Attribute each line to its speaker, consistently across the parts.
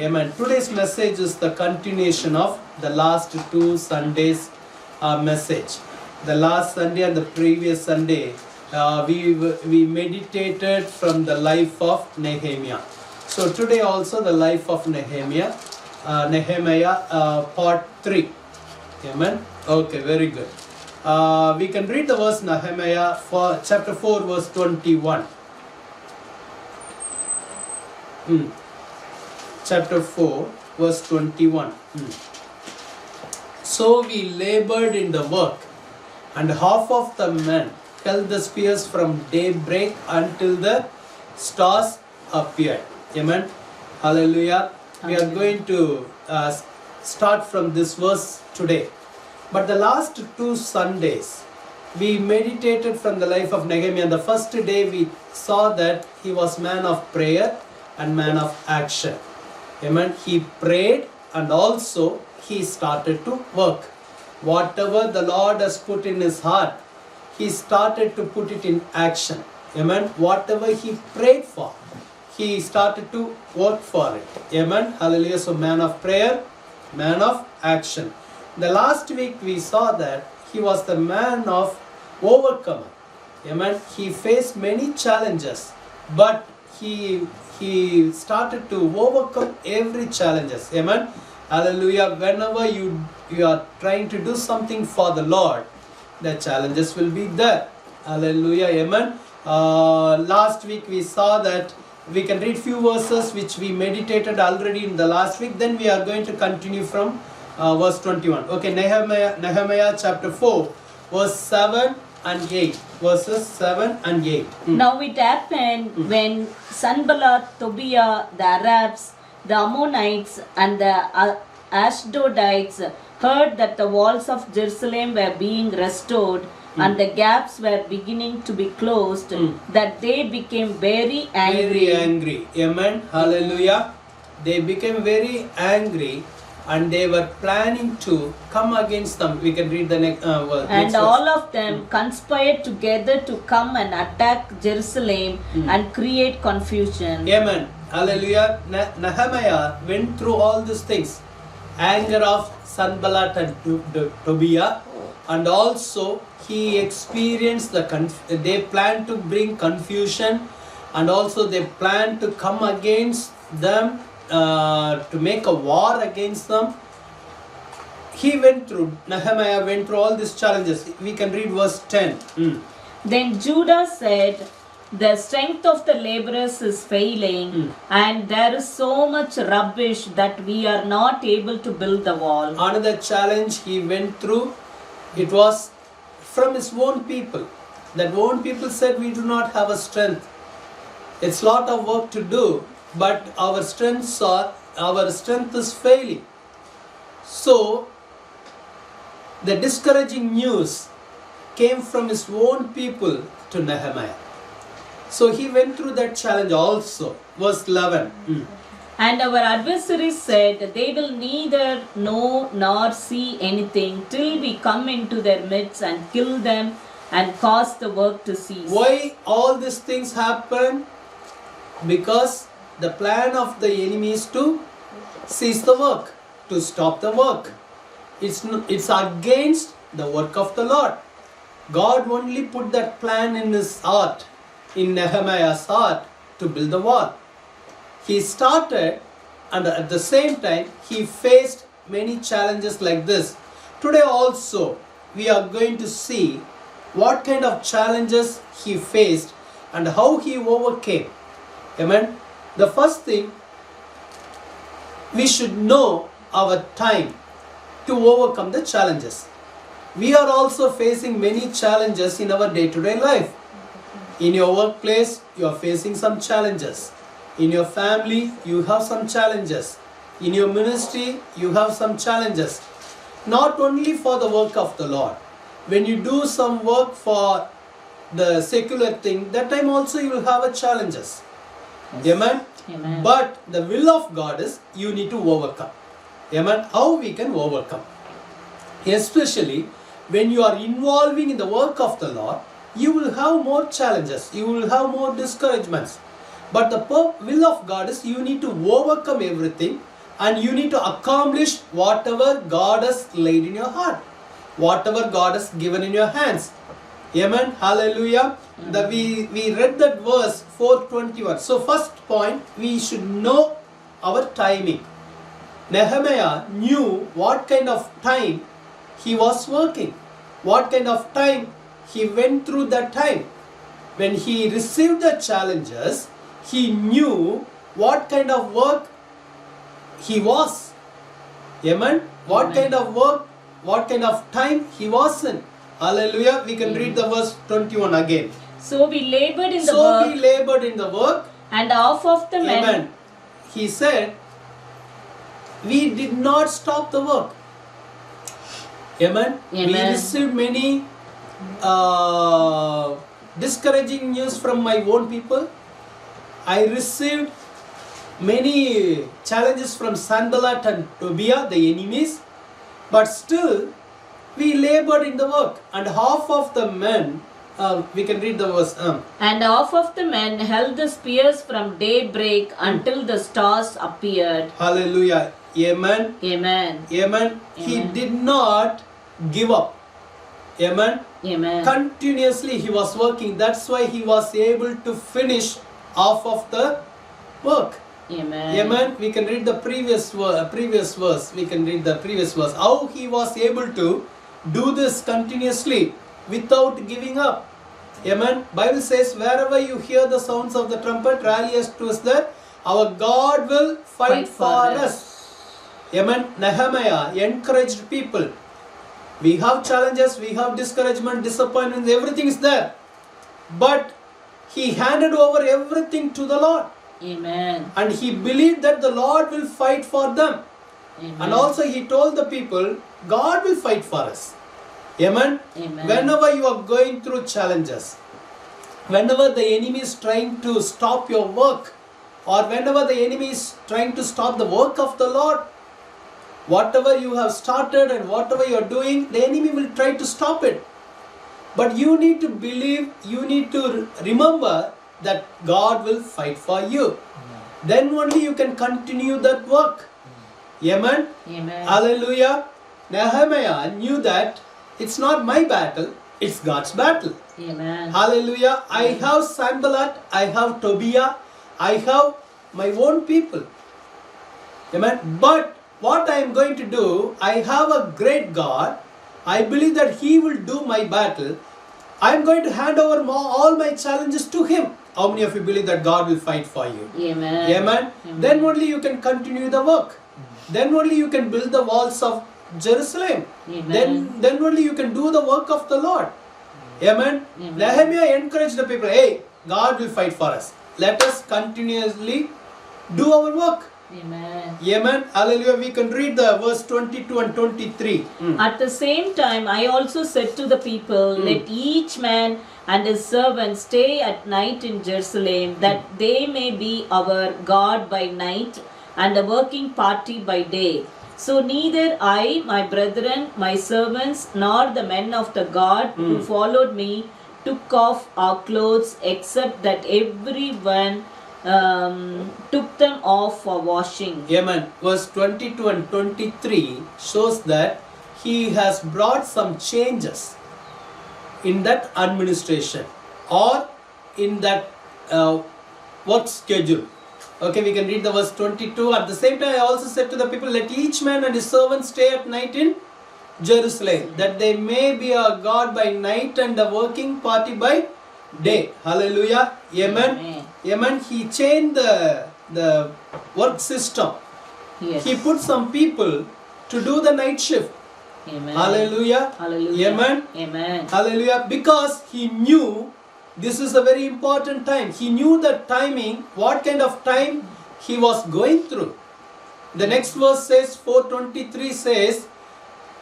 Speaker 1: Amen. Today's message is the continuation of the last two Sundays message. The last Sunday and the previous Sunday, we meditated from the life of Nehemiah. So today also the life of Nehemiah, part 3. Amen. Okay, very good. We can read the verse Nehemiah for chapter 4 verse 21. Chapter 4 verse 21. So we labored in the work, and half of the men held the spears from daybreak until the stars appeared. Amen. Hallelujah. We are going to start from this verse today. But the last two Sundays, we meditated from the life of Nehemiah. The first day we saw that he was man of prayer and man of action. Amen. He prayed and also he started to work. Whatever the Lord has put in his heart, he started to put it in action. Amen. Whatever he prayed for, he started to work for it. Amen. Hallelujah. So man of prayer, man of action. The last week we saw that he was the man of overcomer. Amen. He faced many challenges, but he started to overcome every challenges. Amen. Hallelujah. Whenever you are trying to do something for the Lord, the challenges will be there. Hallelujah. Amen. Last week we saw that we can read few verses which we meditated already in the last week. Then we are going to continue from verse 21. Okay, Nehemiah chapter 4 verse 7 and 8. Verses 7 and 8.
Speaker 2: Now it happened when Sanballat, Tobiah, the Arabs, the Ammonites and the Ashdodites heard that the walls of Jerusalem were being restored and the gaps were beginning to be closed, that they became very angry.
Speaker 1: Very angry. Amen. Hallelujah. They became very angry and they were planning to come against them. We can read the next verse.
Speaker 2: And all of them conspired together to come and attack Jerusalem and create confusion.
Speaker 1: Amen. Hallelujah. Nehemiah went through all these things. Anger of Sanballat and Tobiah, and also he experienced they planned to bring confusion, and also they planned to come against them, to make a war against them. Nehemiah went through all these challenges. We can read verse 10.
Speaker 2: Then Judah said, the strength of the laborers is failing, and there is so much rubbish that we are not able to build the wall.
Speaker 1: Another challenge he went through, it was from his own people. That own people said, we do not have a strength. It's a lot of work to do, but our strength is failing. So the discouraging news came from his own people to Nehemiah. So he went through that challenge also. Verse 11.
Speaker 2: And our adversaries said, they will neither know nor see anything till we come into their midst and kill them and cause the work to cease.
Speaker 1: Why all these things happen? Because the plan of the enemy is to cease the work, to stop the work. It's against the work of the Lord. God only put that plan in his heart, in Nehemiah's heart, to build the wall. He started, and at the same time he faced many challenges like this. Today also we are going to see what kind of challenges he faced and how he overcame. Amen. The first thing, we should know our time to overcome the challenges. We are also facing many challenges in our day-to-day life. In your workplace, you are facing some challenges. In your family, you have some challenges. In your ministry, you have some challenges. Not only for the work of the Lord. When you do some work for the secular thing, that time also you will have a challenges. Amen?
Speaker 2: Amen.
Speaker 1: But the will of God is you need to overcome. Amen? How we can overcome? Especially when you are involving in the work of the Lord, you will have more challenges. You will have more discouragements. But the will of God is you need to overcome everything and you need to accomplish whatever God has laid in your heart, whatever God has given in your hands. Amen. Hallelujah. We read that verse 4:21. So first point, we should know our timing. Nehemiah knew what kind of time he was working, what kind of time he went through that time. When he received the challenges, he knew what kind of work he was. Amen. What
Speaker 2: Amen.
Speaker 1: kind of work, what kind of time he was in. Hallelujah. We can read the verse 21 again.
Speaker 2: So we labored in the
Speaker 1: So
Speaker 2: work,
Speaker 1: we labored in the work.
Speaker 2: and half of the men.
Speaker 1: Amen. He said, we did not stop the work. Amen. We
Speaker 2: Amen.
Speaker 1: received many discouraging news from my own people. I received many challenges from Sanballat and Tobiah, the enemies. But still, we labored in the work. And half of the men, we can read the verse.
Speaker 2: And half of the men held the spears from daybreak until the stars appeared.
Speaker 1: Hallelujah. Amen.
Speaker 2: Amen.
Speaker 1: Amen. He
Speaker 2: Amen.
Speaker 1: did not give up. Amen.
Speaker 2: Amen.
Speaker 1: Continuously he was working. That's why he was able to finish half of the work.
Speaker 2: Amen.
Speaker 1: Amen. We can read the previous verse. We can read the previous verse. How he was able to do this continuously without giving up. Amen. Bible says, wherever you hear the sounds of the trumpet, rally us to us that our God will fight for us. Amen. Nehemiah encouraged people. We have challenges, we have discouragement, disappointments, everything is there. But he handed over everything to the Lord.
Speaker 2: Amen.
Speaker 1: And he believed that the Lord will fight for them.
Speaker 2: Amen.
Speaker 1: And also he told the people, God will fight for us. Amen.
Speaker 2: Amen.
Speaker 1: Whenever you are going through challenges, whenever the enemy is trying to stop your work, or whenever the enemy is trying to stop the work of the Lord, whatever you have started and whatever you are doing, the enemy will try to stop it. But you need to believe, you need to remember that God will fight for you. Then only you can continue that work. Amen.
Speaker 2: Amen.
Speaker 1: Hallelujah. Nehemiah knew that it's not my battle, it's God's battle.
Speaker 2: Amen.
Speaker 1: Hallelujah. I have Sanballat, I have Tobiah, I have my own people. Amen. But what I am going to do, I have a great God. I believe that He will do my battle. I am going to hand over all my challenges to Him. How many of you believe that God will fight for you?
Speaker 2: Amen.
Speaker 1: Amen. Then only you can continue the work. Then only you can build the walls of Jerusalem.
Speaker 2: Amen.
Speaker 1: Then only you can do the work of the Lord. Amen.
Speaker 2: Amen.
Speaker 1: Nehemiah encouraged the people, hey, God will fight for us. Let us continuously do our work.
Speaker 2: Amen.
Speaker 1: Amen. Hallelujah. We can read the verse 22 and 23.
Speaker 2: At the same time, I also said to the people, let each man and his servant stay at night in Jerusalem, that they may be our God by night and a working party by day. So neither I, my brethren, my servants, nor the men of the God who followed me took off our clothes, except that everyone took them off for washing.
Speaker 1: Amen. Verse 22 and 23 shows that he has brought some changes in that administration or in that work schedule. Okay, we can read the verse 22. At the same time, I also said to the people, let each man and his servant stay at night in Jerusalem, that they may be a God by night and a working party by day. Hallelujah. Amen.
Speaker 2: Amen.
Speaker 1: Amen. He changed the work system.
Speaker 2: Yes.
Speaker 1: He put some people to do the night shift.
Speaker 2: Amen.
Speaker 1: Hallelujah.
Speaker 2: Hallelujah.
Speaker 1: Amen.
Speaker 2: Amen.
Speaker 1: Hallelujah. Because he knew this is a very important time. He knew the timing, what kind of time he was going through. The next verse says, 4:23 says,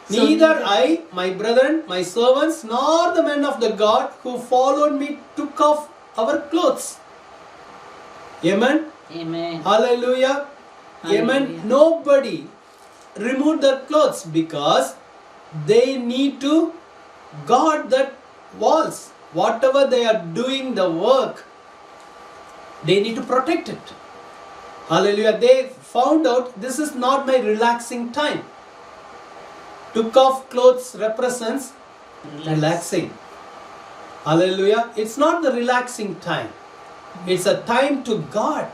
Speaker 1: neither I, my brethren, my servants, nor the men of the God who followed me took off our clothes. Amen.
Speaker 2: Amen.
Speaker 1: Hallelujah. Amen.
Speaker 2: Hallelujah.
Speaker 1: Nobody removed their clothes because they need to guard that walls. Whatever they are doing the work, they need to protect it. Hallelujah. They found out this is not my relaxing time. Took off clothes represents relaxing. Hallelujah. It's not the relaxing time. It's a time to God.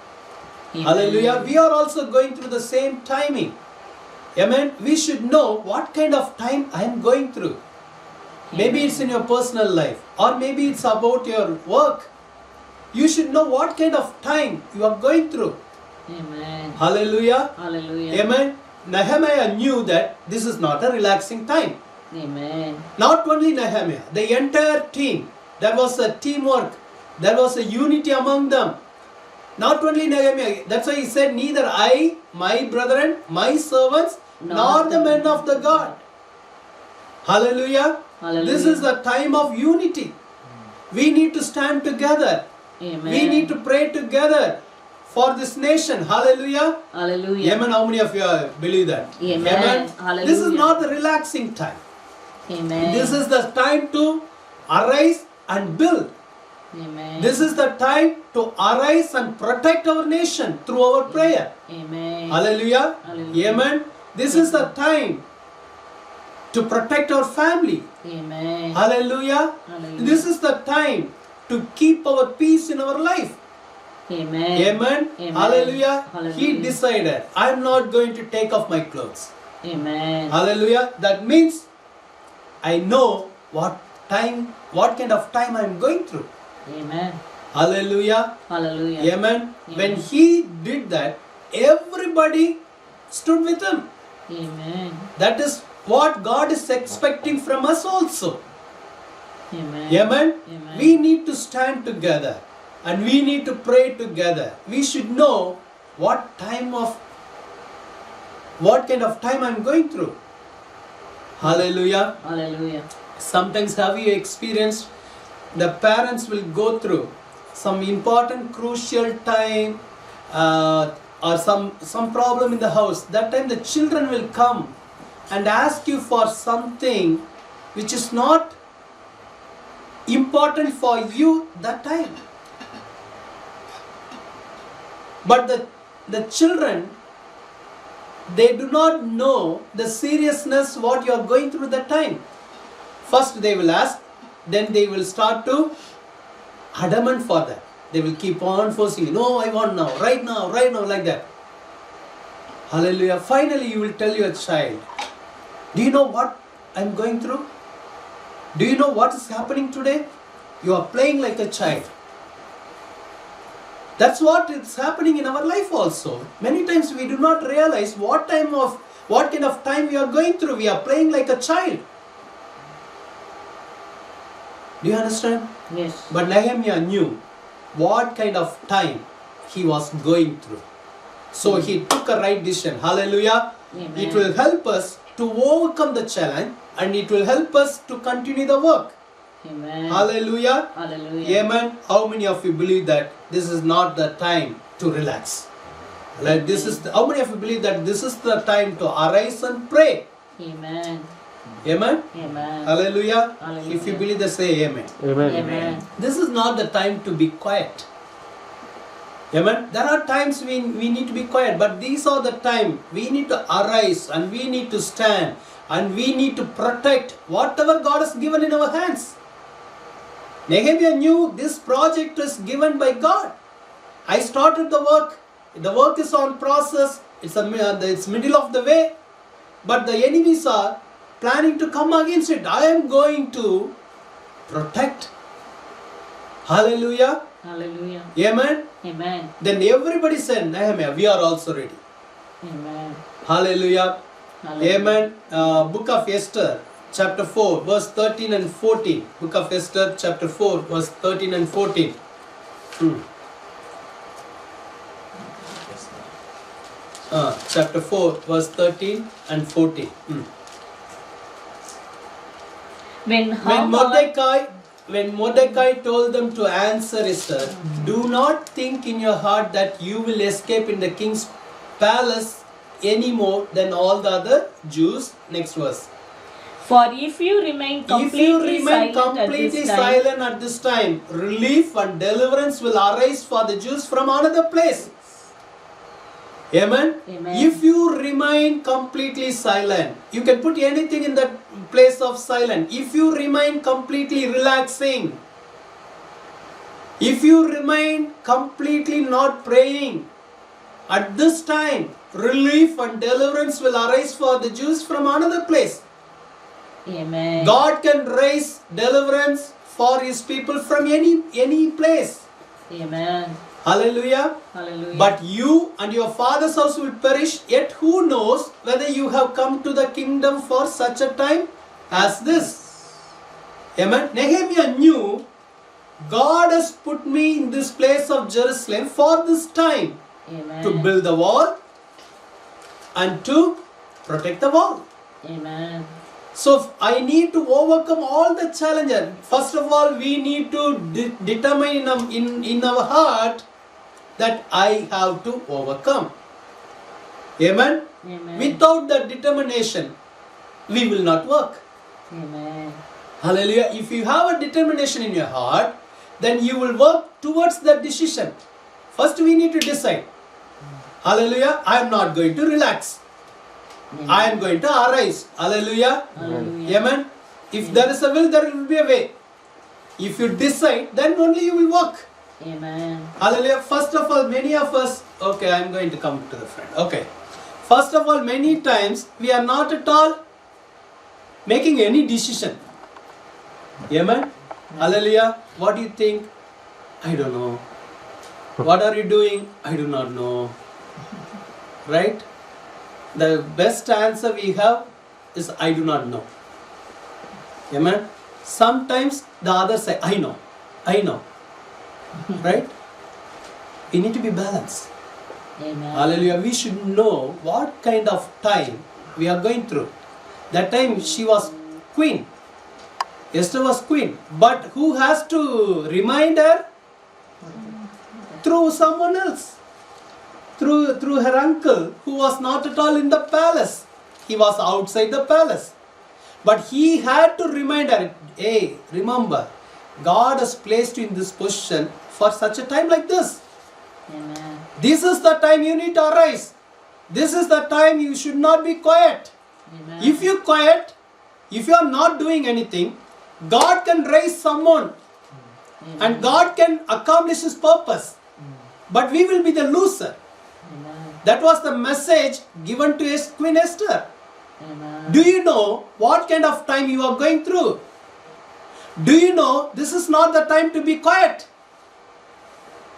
Speaker 2: Amen.
Speaker 1: Hallelujah. We are also going through the same timing. Amen. We should know what kind of time I am going through. Maybe it's in your personal life, or maybe it's about your work. You should know what kind of time you are going through.
Speaker 2: Amen.
Speaker 1: Hallelujah.
Speaker 2: Hallelujah.
Speaker 1: Amen. Nehemiah knew that this is not a relaxing time.
Speaker 2: Amen.
Speaker 1: Not only Nehemiah, the entire team. There was a teamwork. There was a unity among them. Not only Nehemiah. That's why he said, neither I, my brethren, my servants, nor the men of the God. Hallelujah.
Speaker 2: Hallelujah.
Speaker 1: This is the time of unity. We need to stand together.
Speaker 2: Amen.
Speaker 1: We need to pray together for this nation. Hallelujah.
Speaker 2: Hallelujah.
Speaker 1: Amen. How many of you believe that?
Speaker 2: Amen.
Speaker 1: This is
Speaker 2: Hallelujah.
Speaker 1: not the relaxing time.
Speaker 2: Amen.
Speaker 1: This is the time to arise and build.
Speaker 2: Amen.
Speaker 1: This is the time to arise and protect our nation through our prayer.
Speaker 2: Amen.
Speaker 1: Hallelujah.
Speaker 2: Hallelujah.
Speaker 1: Amen. This is the time to protect our family.
Speaker 2: Amen.
Speaker 1: Hallelujah.
Speaker 2: Hallelujah.
Speaker 1: This is the time to keep our peace in our life.
Speaker 2: Amen.
Speaker 1: Amen.
Speaker 2: Amen.
Speaker 1: Hallelujah.
Speaker 2: Hallelujah.
Speaker 1: He decided, I am not going to take off my clothes.
Speaker 2: Amen.
Speaker 1: Hallelujah. That means I know what kind of time I am going through.
Speaker 2: Amen.
Speaker 1: Hallelujah.
Speaker 2: Hallelujah.
Speaker 1: Amen.
Speaker 2: Amen.
Speaker 1: When he did that, everybody stood with him.
Speaker 2: Amen.
Speaker 1: That is what God is expecting from us also.
Speaker 2: Amen.
Speaker 1: Amen.
Speaker 2: Amen.
Speaker 1: We need to stand together and we need to pray together. We should know what kind of time I am going through. Hallelujah.
Speaker 2: Hallelujah.
Speaker 1: Sometimes have you experienced the parents will go through some important crucial time or some problem in the house. That time the children will come and ask you for something which is not important for you that time. But the children, they do not know the seriousness what you are going through that time. First they will ask, then they will start to adamant for that. They will keep on forcing you. No, I want now, right now, like that. Hallelujah. Finally you will tell your child, do you know what I am going through? Do you know what is happening today? You are playing like a child. That's what is happening in our life also. Many times we do not realize what kind of time we are going through. We are playing like a child. Do you understand?
Speaker 2: Yes.
Speaker 1: But Nehemiah knew what kind of time he was going through. So he took a right decision. Hallelujah.
Speaker 2: Amen.
Speaker 1: It will help us to overcome the challenge and it will help us to continue the work.
Speaker 2: Amen.
Speaker 1: Hallelujah.
Speaker 2: Hallelujah.
Speaker 1: Amen. How many of you believe that this is not the time to relax? Like how many of you believe that this is the time to arise and pray?
Speaker 2: Amen.
Speaker 1: Amen.
Speaker 2: Amen.
Speaker 1: Hallelujah.
Speaker 2: Hallelujah.
Speaker 1: If you believe that, say amen.
Speaker 2: Amen.
Speaker 1: This is not the time to be quiet. Amen. There are times we need to be quiet, but these are the time we need to arise and we need to stand and we need to protect whatever God has given in our hands. Nehemiah knew this project is given by God. I started the work. The work is on process. It's middle of the way. But the enemies are planning to come against it. I am going to protect. Hallelujah.
Speaker 2: Hallelujah.
Speaker 1: Amen.
Speaker 2: Amen.
Speaker 1: Then everybody said, Nehemiah, we are also ready.
Speaker 2: Amen.
Speaker 1: Hallelujah.
Speaker 2: Hallelujah.
Speaker 1: Amen. Book of Esther, chapter 4, verse 13 and 14. Book of Esther, chapter 4, verse 13 and 14. Chapter 4, verse 13 and 14. When Mordecai told them to answer Esther, do not think in your heart that you will escape in the king's palace any more than all the other Jews. Next verse.
Speaker 2: For if you remain completely
Speaker 1: silent at this time, relief and deliverance will arise for the Jews from another place. Amen?
Speaker 2: Amen.
Speaker 1: If you remain completely silent, you can put anything in that place of silent. If you remain completely relaxing, if you remain completely not praying, at this time, relief and deliverance will arise for the Jews from another place.
Speaker 2: Amen.
Speaker 1: God can raise deliverance for His people from any place.
Speaker 2: Amen.
Speaker 1: Hallelujah.
Speaker 2: Hallelujah.
Speaker 1: But you and your father's house will perish, yet who knows whether you have come to the kingdom for such a time as this. Amen. Nehemiah knew God has put me in this place of Jerusalem for this time,
Speaker 2: Amen.
Speaker 1: to build the wall and to protect the wall.
Speaker 2: Amen.
Speaker 1: So I need to overcome all the challenges. First of all, we need to determine in our heart that I have to overcome. Amen?
Speaker 2: Amen.
Speaker 1: Without that determination, we will not work.
Speaker 2: Amen.
Speaker 1: Hallelujah. If you have a determination in your heart, then you will work towards that decision. First we need to decide. Hallelujah. I am not going to relax.
Speaker 2: Amen.
Speaker 1: I am going to arise. Hallelujah.
Speaker 2: Hallelujah.
Speaker 1: Amen. If there is a will, there will be a way. If you decide, then only you will work.
Speaker 2: Amen.
Speaker 1: Hallelujah. First of all, many of us, okay, I am going to come to the front. Okay. First of all, many times we are not at all making any decision. Amen. Hallelujah. What do you think? I don't know. What are you doing? I do not know. Right? The best answer we have is I do not know. Amen. Sometimes the others say, I know. I know. Right? We need to be balanced.
Speaker 2: Amen.
Speaker 1: Hallelujah. We should know what kind of time we are going through. That time she was queen. Esther was queen. But who has to remind her? Through someone else. Through her uncle, who was not at all in the palace. He was outside the palace. But he had to remind her, hey, remember, God has placed you in this position for such a time like this.
Speaker 2: Amen.
Speaker 1: This is the time you need to arise. This is the time you should not be quiet.
Speaker 2: Amen.
Speaker 1: If you quiet, if you are not doing anything, God can raise someone and God can accomplish His purpose. But we will be the loser.
Speaker 2: Amen.
Speaker 1: That was the message given to Queen Esther.
Speaker 2: Amen.
Speaker 1: Do you know what kind of time you are going through? Do you know this is not the time to be quiet?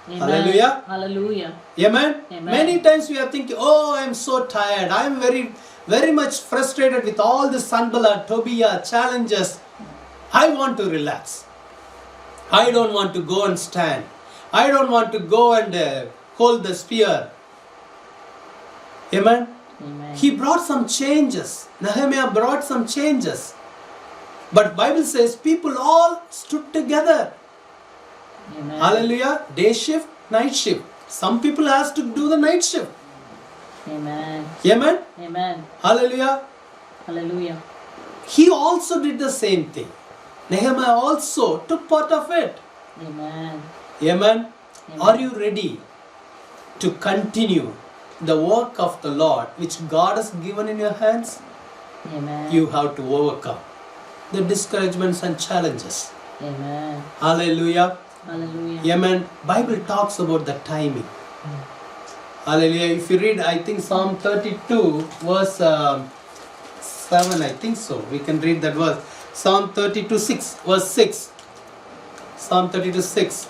Speaker 2: Amen.
Speaker 1: Hallelujah.
Speaker 2: Hallelujah.
Speaker 1: Amen?
Speaker 2: Amen.
Speaker 1: Many times we are thinking, oh, I am so tired. I am very much frustrated with all the Sanballat, Tobiah challenges. I want to relax. I don't want to go and stand. I don't want to go and hold the spear. Amen?
Speaker 2: Amen.
Speaker 1: He brought some changes. Nehemiah brought some changes. But Bible says people all stood together.
Speaker 2: Amen.
Speaker 1: Hallelujah. Day shift, night shift. Some people has to do the night shift.
Speaker 2: Amen.
Speaker 1: Amen.
Speaker 2: Amen.
Speaker 1: Hallelujah.
Speaker 2: Hallelujah.
Speaker 1: He also did the same thing. Nehemiah also took part of it.
Speaker 2: Amen.
Speaker 1: Amen.
Speaker 2: Amen.
Speaker 1: Are you ready to continue the work of the Lord which God has given in your hands?
Speaker 2: Amen.
Speaker 1: You have to overcome the discouragements and challenges.
Speaker 2: Amen.
Speaker 1: Hallelujah.
Speaker 2: Hallelujah.
Speaker 1: Amen. Bible talks about the timing. Hallelujah. If you read, I think Psalm 32 verse 7, I think so. We can read that verse. Psalm 32 6 verse 6. Psalm 32 6.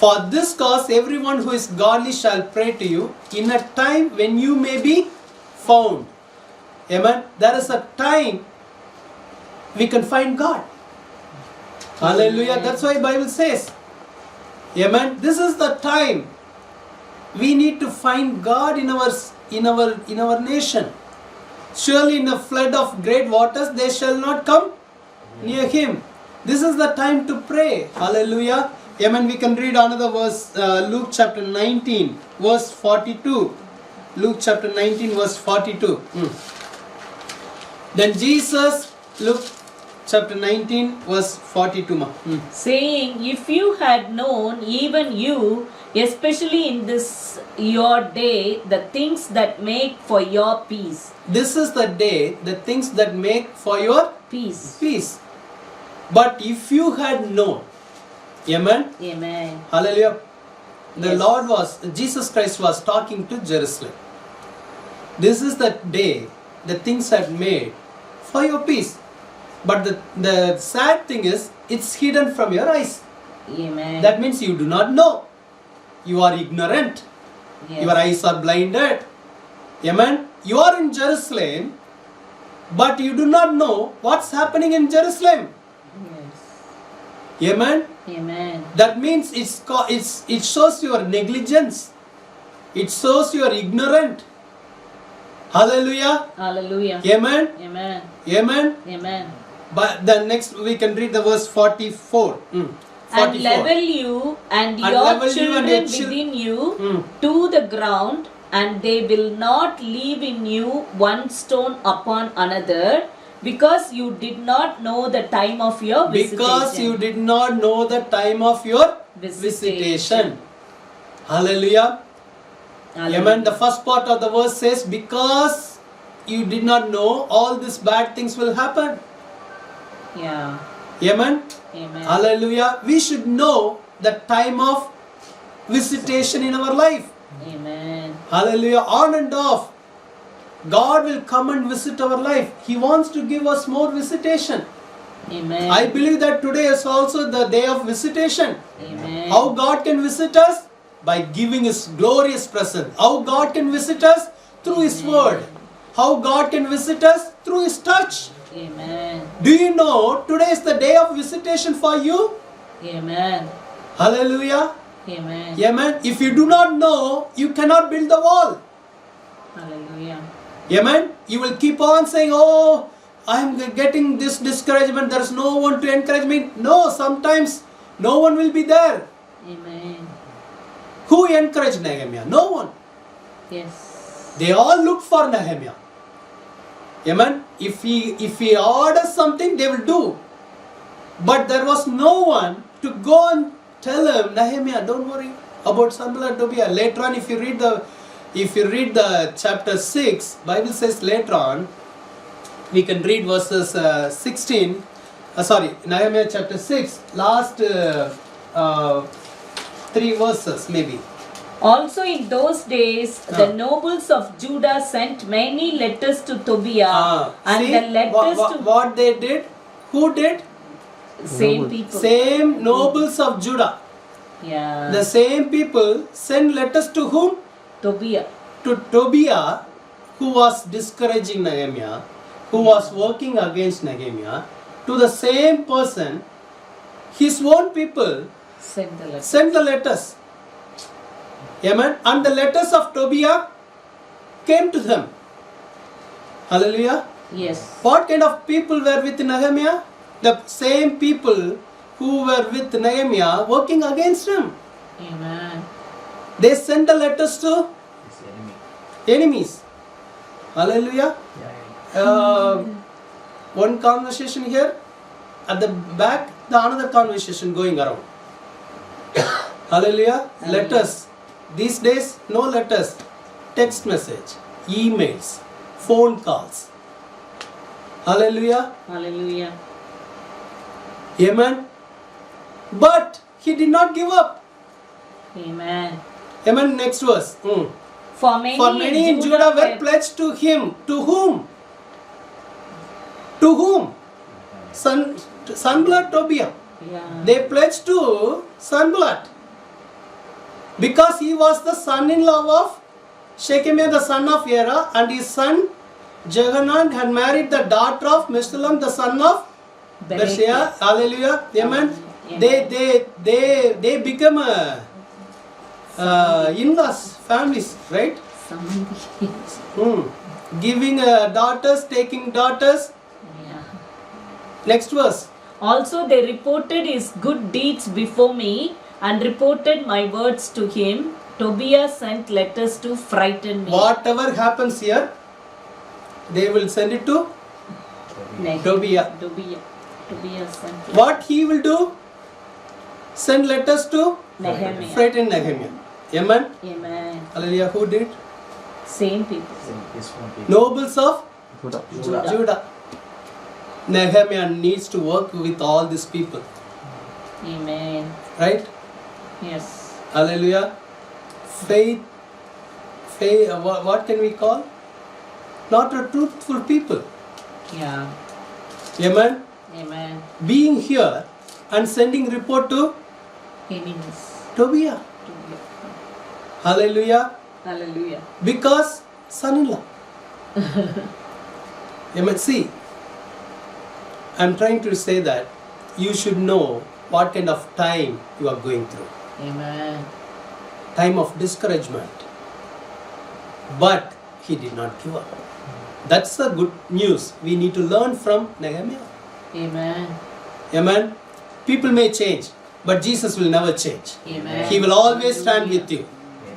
Speaker 1: For this cause everyone who is godly shall pray to you in a time when you may be found. Amen. There is a time we can find God. Hallelujah. That's why Bible says. Amen. This is the time we need to find God in our nation. Surely in a flood of great waters they shall not come near Him. This is the time to pray. Hallelujah. Amen. We can read another verse, Luke chapter 19 verse 42. Luke chapter 19 verse 42. Then Jesus, Luke chapter 19 verse 42.
Speaker 2: Saying, if you had known, even you, especially in this your day, the things that make for your peace.
Speaker 1: This is the day, the things that make for your
Speaker 2: Peace.
Speaker 1: peace. But if you had known, amen,
Speaker 2: Amen.
Speaker 1: hallelujah, the
Speaker 2: Yes.
Speaker 1: Jesus Christ was talking to Jerusalem. This is the day, the things had made for your peace. But the sad thing is, it's hidden from your eyes.
Speaker 2: Amen.
Speaker 1: That means you do not know. You are ignorant.
Speaker 2: Yes.
Speaker 1: Your eyes are blinded. Amen. You are in Jerusalem, but you do not know what's happening in Jerusalem.
Speaker 2: Yes.
Speaker 1: Amen.
Speaker 2: Amen.
Speaker 1: That means it shows your negligence. It shows you are ignorant. Hallelujah.
Speaker 2: Hallelujah.
Speaker 1: Amen.
Speaker 2: Amen.
Speaker 1: Amen.
Speaker 2: Amen.
Speaker 1: But the next we can read the verse 44.
Speaker 2: And level you and your
Speaker 1: level you
Speaker 2: children
Speaker 1: and your chil-
Speaker 2: within you
Speaker 1: Mm.
Speaker 2: to the ground, and they will not leave in you one stone upon another, because you did not know the time of your visitation.
Speaker 1: Because you did not know the time of your visitation. Hallelujah. Amen. The first part of the verse says, because you did not know, all these bad things will happen.
Speaker 2: Yeah.
Speaker 1: Amen.
Speaker 2: Amen.
Speaker 1: Hallelujah. We should know the time of visitation in our life.
Speaker 2: Amen.
Speaker 1: Hallelujah. On and off. God will come and visit our life. He wants to give us more visitation.
Speaker 2: Amen.
Speaker 1: I believe that today is also the day of visitation.
Speaker 2: Amen.
Speaker 1: How God can visit us? By giving His glorious presence. How God can visit us? Through His word. How God can visit us? Through His touch.
Speaker 2: Amen.
Speaker 1: Do you know today is the day of visitation for you?
Speaker 2: Amen.
Speaker 1: Hallelujah.
Speaker 2: Amen.
Speaker 1: Amen. If you do not know, you cannot build the wall.
Speaker 2: Hallelujah.
Speaker 1: Amen. You will keep on saying, oh, I am getting this discouragement. There is no one to encourage me. No, sometimes no one will be there.
Speaker 2: Amen.
Speaker 1: Who encouraged Nehemiah? No one.
Speaker 2: Yes.
Speaker 1: They all look for Nehemiah. Amen. If he orders something, they will do. But there was no one to go and tell him, Nehemiah, don't worry about Sanballat, Tobiah. Later on, if you read the chapter 6, Bible says later on, we can read verses 16. Nehemiah chapter 6, last 3 verses maybe.
Speaker 2: Also in those days, the nobles of Judah sent many letters to Tobiah, and
Speaker 1: See,
Speaker 2: the letters
Speaker 1: what they did? Who did?
Speaker 2: to same people.
Speaker 1: Same nobles of Judah.
Speaker 2: Yeah.
Speaker 1: The same people sent letters to whom?
Speaker 2: Tobiah.
Speaker 1: To Tobiah, who was discouraging Nehemiah, who was working against Nehemiah. To the same person, his own people
Speaker 2: Sent the letter.
Speaker 1: sent the letters. Amen. And the letters of Tobiah came to them. Hallelujah.
Speaker 2: Yes.
Speaker 1: What kind of people were with Nehemiah? The same people who were with Nehemiah working against him.
Speaker 2: Amen.
Speaker 1: They sent the letters to enemies. Hallelujah. One conversation here, at the back, another conversation going around. Hallelujah. Letters. These days, no letters. Text message, emails, phone calls. Hallelujah.
Speaker 2: Hallelujah.
Speaker 1: Amen. But he did not give up.
Speaker 2: Amen.
Speaker 1: Amen. Next verse.
Speaker 2: For many,
Speaker 1: in Judah were pledged to him. To whom? To whom? Sanballat, Tobiah.
Speaker 2: Yeah.
Speaker 1: They pledged to Sanballat. Because he was the son-in-law of Shechemiah, the son of Era, and his son Jehanan had married the daughter of Meshullam, the son of Bershea. Hallelujah. Amen.
Speaker 2: Amen.
Speaker 1: They become in-laws, families, right? Giving daughters, taking daughters.
Speaker 2: Yeah.
Speaker 1: Next verse.
Speaker 2: Also they reported his good deeds before me, and reported my words to him. Tobiah sent letters to frighten me.
Speaker 1: Whatever happens here, they will send it to Tobiah.
Speaker 2: Tobiah sent
Speaker 1: What he will do? Send letters to
Speaker 2: Nehemiah.
Speaker 1: frighten Nehemiah. Amen.
Speaker 2: Amen.
Speaker 1: Hallelujah. Who did?
Speaker 2: Same people.
Speaker 1: Nobles of
Speaker 2: Judah.
Speaker 1: Judah. Nehemiah needs to work with all these people.
Speaker 2: Amen.
Speaker 1: Right?
Speaker 2: Yes.
Speaker 1: Hallelujah. Faith, what can we call? Not a truthful people.
Speaker 2: Yeah.
Speaker 1: Amen.
Speaker 2: Amen.
Speaker 1: Being here and sending report to
Speaker 2: Enemies.
Speaker 1: Tobiah. Hallelujah.
Speaker 2: Hallelujah.
Speaker 1: Because son-in-law. Amen. See, I'm trying to say that you should know what kind of time you are going through.
Speaker 2: Amen.
Speaker 1: Time of discouragement. But he did not give up. That's the good news. We need to learn from Nehemiah.
Speaker 2: Amen.
Speaker 1: Amen. People may change, but Jesus will never change.
Speaker 2: Amen.
Speaker 1: He will always stand with you.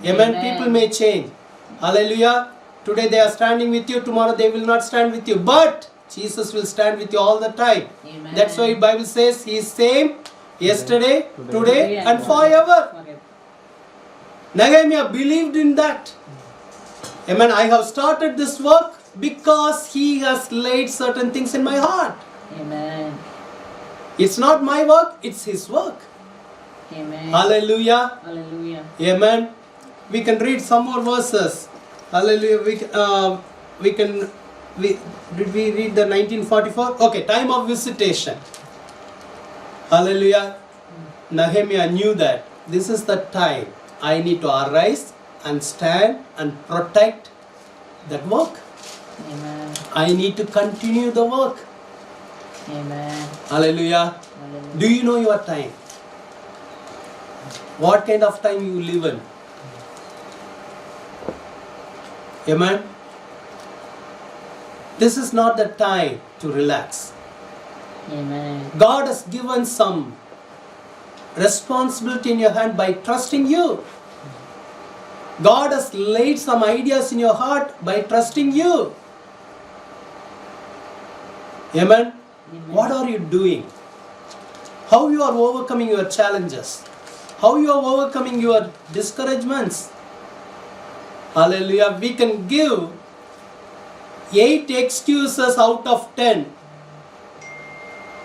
Speaker 1: Amen.
Speaker 2: Amen.
Speaker 1: People may change. Hallelujah. Today they are standing with you, tomorrow they will not stand with you. But Jesus will stand with you all the time.
Speaker 2: Amen.
Speaker 1: That's why the Bible says He is same yesterday, today
Speaker 2: Today
Speaker 1: and forever.
Speaker 2: Forever.
Speaker 1: Nehemiah believed in that. Amen. I have started this work because He has laid certain things in my heart.
Speaker 2: Amen.
Speaker 1: It's not my work, it's His work.
Speaker 2: Amen.
Speaker 1: Hallelujah.
Speaker 2: Hallelujah.
Speaker 1: Amen. We can read some more verses. Hallelujah. Did we read the 1944? Okay, time of visitation. Hallelujah. Nehemiah knew that this is the time I need to arise and stand and protect that work.
Speaker 2: Amen.
Speaker 1: I need to continue the work.
Speaker 2: Amen.
Speaker 1: Hallelujah.
Speaker 2: Hallelujah.
Speaker 1: Do you know your time? What kind of time you live in? Amen. This is not the time to relax.
Speaker 2: Amen.
Speaker 1: God has given some responsibility in your hand by trusting you. God has laid some ideas in your heart by trusting you. Amen. What are you doing? How you are overcoming your challenges? How you are overcoming your discouragements? Hallelujah. We can give 8 excuses out of 10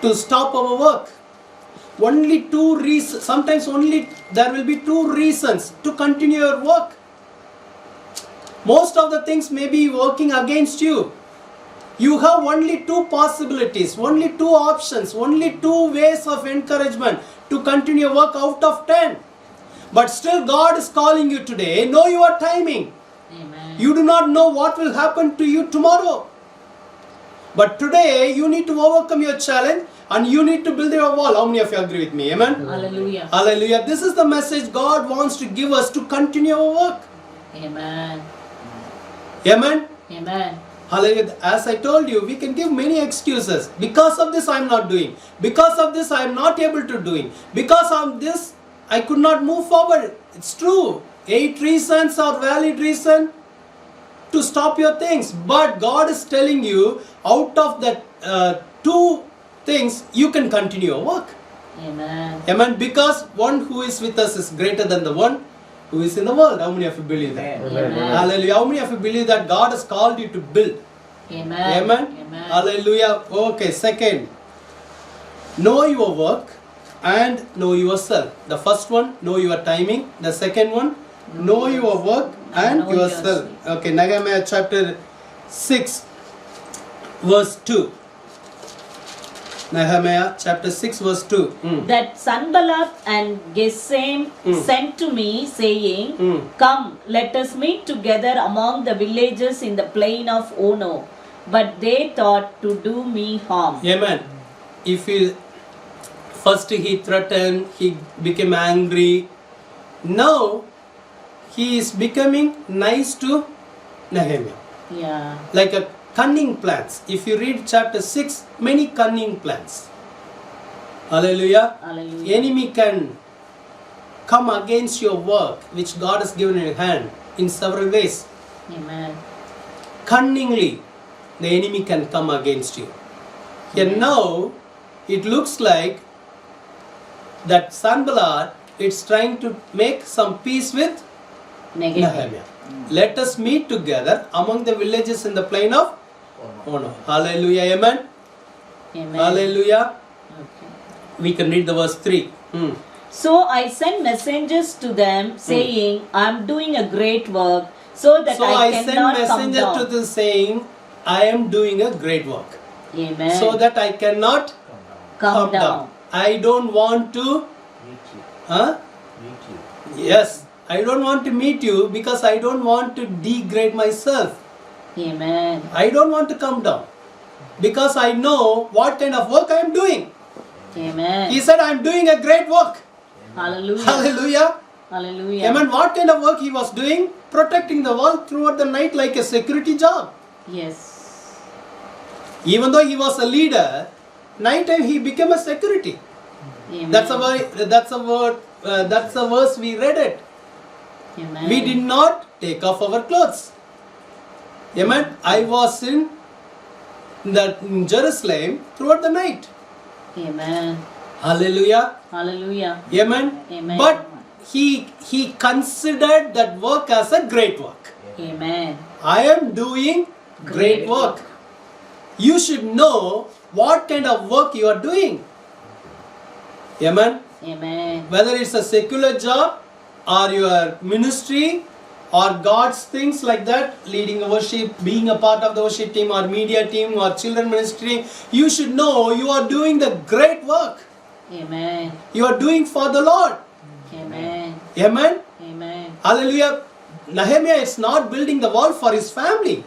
Speaker 1: to stop our work. Only 2 reasons, sometimes only there will be 2 reasons to continue your work. Most of the things may be working against you. You have only 2 possibilities, only 2 options, only 2 ways of encouragement to continue your work out of 10. But still God is calling you today. Know your timing.
Speaker 2: Amen.
Speaker 1: You do not know what will happen to you tomorrow. But today you need to overcome your challenge and you need to build your wall. How many of you agree with me? Amen?
Speaker 2: Hallelujah.
Speaker 1: Hallelujah. This is the message God wants to give us to continue our work.
Speaker 2: Amen.
Speaker 1: Amen?
Speaker 2: Amen.
Speaker 1: Hallelujah. As I told you, we can give many excuses. Because of this I am not doing. Because of this I am not able to doing. Because of this I could not move forward. It's true. 8 reasons are valid reason to stop your things. But God is telling you, out of that 2 things, you can continue your work.
Speaker 2: Amen.
Speaker 1: Amen. Because one who is with us is greater than the one who is in the world. How many of you believe that?
Speaker 2: Amen.
Speaker 1: Hallelujah. How many of you believe that God has called you to build?
Speaker 2: Amen.
Speaker 1: Amen.
Speaker 2: Amen.
Speaker 1: Hallelujah. Okay, second, know your work and know yourself. The first one, know your timing. The second one, know your work and
Speaker 2: know
Speaker 1: yourself.
Speaker 2: yourself.
Speaker 1: Okay, Nehemiah chapter 6, verse 2. Nehemiah chapter 6, verse 2.
Speaker 2: That Sanballat and Gesem sent to me, saying, Come, let us meet together among the villages in the plain of Ono. But they thought to do me harm.
Speaker 1: Amen. If he first he threatened, he became angry. Now he is becoming nice to Nehemiah.
Speaker 2: Yeah.
Speaker 1: Like a cunning plans. If you read chapter 6, many cunning plans. Hallelujah.
Speaker 2: Hallelujah.
Speaker 1: Enemy can come against your work which God has given in your hand in several ways.
Speaker 2: Amen.
Speaker 1: Cunningly, the enemy can come against you. And now it looks like that Sanballat is trying to make some peace with
Speaker 2: Nehemiah.
Speaker 1: Nehemiah. Let us meet together among the villages in the plain of Ono. Hallelujah. Amen.
Speaker 2: Amen.
Speaker 1: Hallelujah.
Speaker 2: Okay.
Speaker 1: We can read the verse 3.
Speaker 2: So I sent messengers to them, saying, I am doing a great work, so that
Speaker 1: So
Speaker 2: I
Speaker 1: I sent
Speaker 2: cannot come
Speaker 1: messenger to
Speaker 2: down.
Speaker 1: them saying, I am doing a great work.
Speaker 2: Amen.
Speaker 1: So that I cannot
Speaker 2: come down.
Speaker 1: I don't want to, huh? Yes, I don't want to meet you because I don't want to degrade myself.
Speaker 2: Amen.
Speaker 1: I don't want to come down because I know what kind of work I am doing.
Speaker 2: Amen.
Speaker 1: He said, I am doing a great work.
Speaker 2: Hallelujah.
Speaker 1: Hallelujah.
Speaker 2: Hallelujah.
Speaker 1: Amen. What kind of work he was doing? Protecting the wall throughout the night like a security job.
Speaker 2: Yes.
Speaker 1: Even though he was a leader, nighttime he became a security.
Speaker 2: Amen.
Speaker 1: That's a verse we read it.
Speaker 2: Amen.
Speaker 1: We did not take off our clothes. Amen. I was in Jerusalem throughout the night.
Speaker 2: Amen.
Speaker 1: Hallelujah.
Speaker 2: Hallelujah.
Speaker 1: Amen.
Speaker 2: Amen.
Speaker 1: But he considered that work as a great work.
Speaker 2: Amen.
Speaker 1: I am doing great work. You should know what kind of work you are doing. Amen.
Speaker 2: Amen.
Speaker 1: Whether it's a secular job or your ministry or God's things like that, leading a worship, being a part of the worship team or media team or children ministry, you should know you are doing the great work.
Speaker 2: Amen.
Speaker 1: You are doing for the Lord.
Speaker 2: Amen.
Speaker 1: Amen.
Speaker 2: Amen.
Speaker 1: Hallelujah. Nehemiah is not building the wall for his family,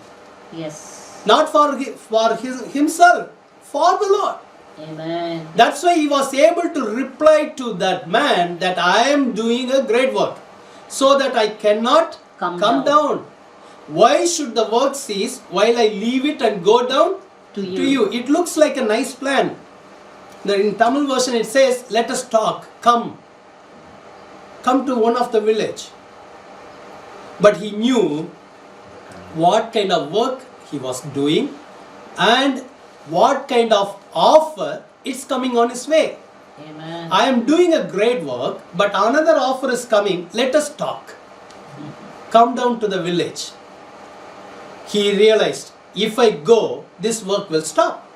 Speaker 2: Yes.
Speaker 1: not for himself, for the Lord.
Speaker 2: Amen.
Speaker 1: That's why he was able to reply to that man that I am doing a great work, so that I cannot
Speaker 2: Come
Speaker 1: down. Why should the work cease while I leave it and go down
Speaker 2: To
Speaker 1: to
Speaker 2: you.
Speaker 1: you? It looks like a nice plan. In Tamil version it says, let us talk, come to one of the village. But he knew what kind of work he was doing and what kind of offer is coming on his way.
Speaker 2: Amen.
Speaker 1: I am doing a great work, but another offer is coming. Let us talk. Come down to the village. He realized, if I go, this work will stop.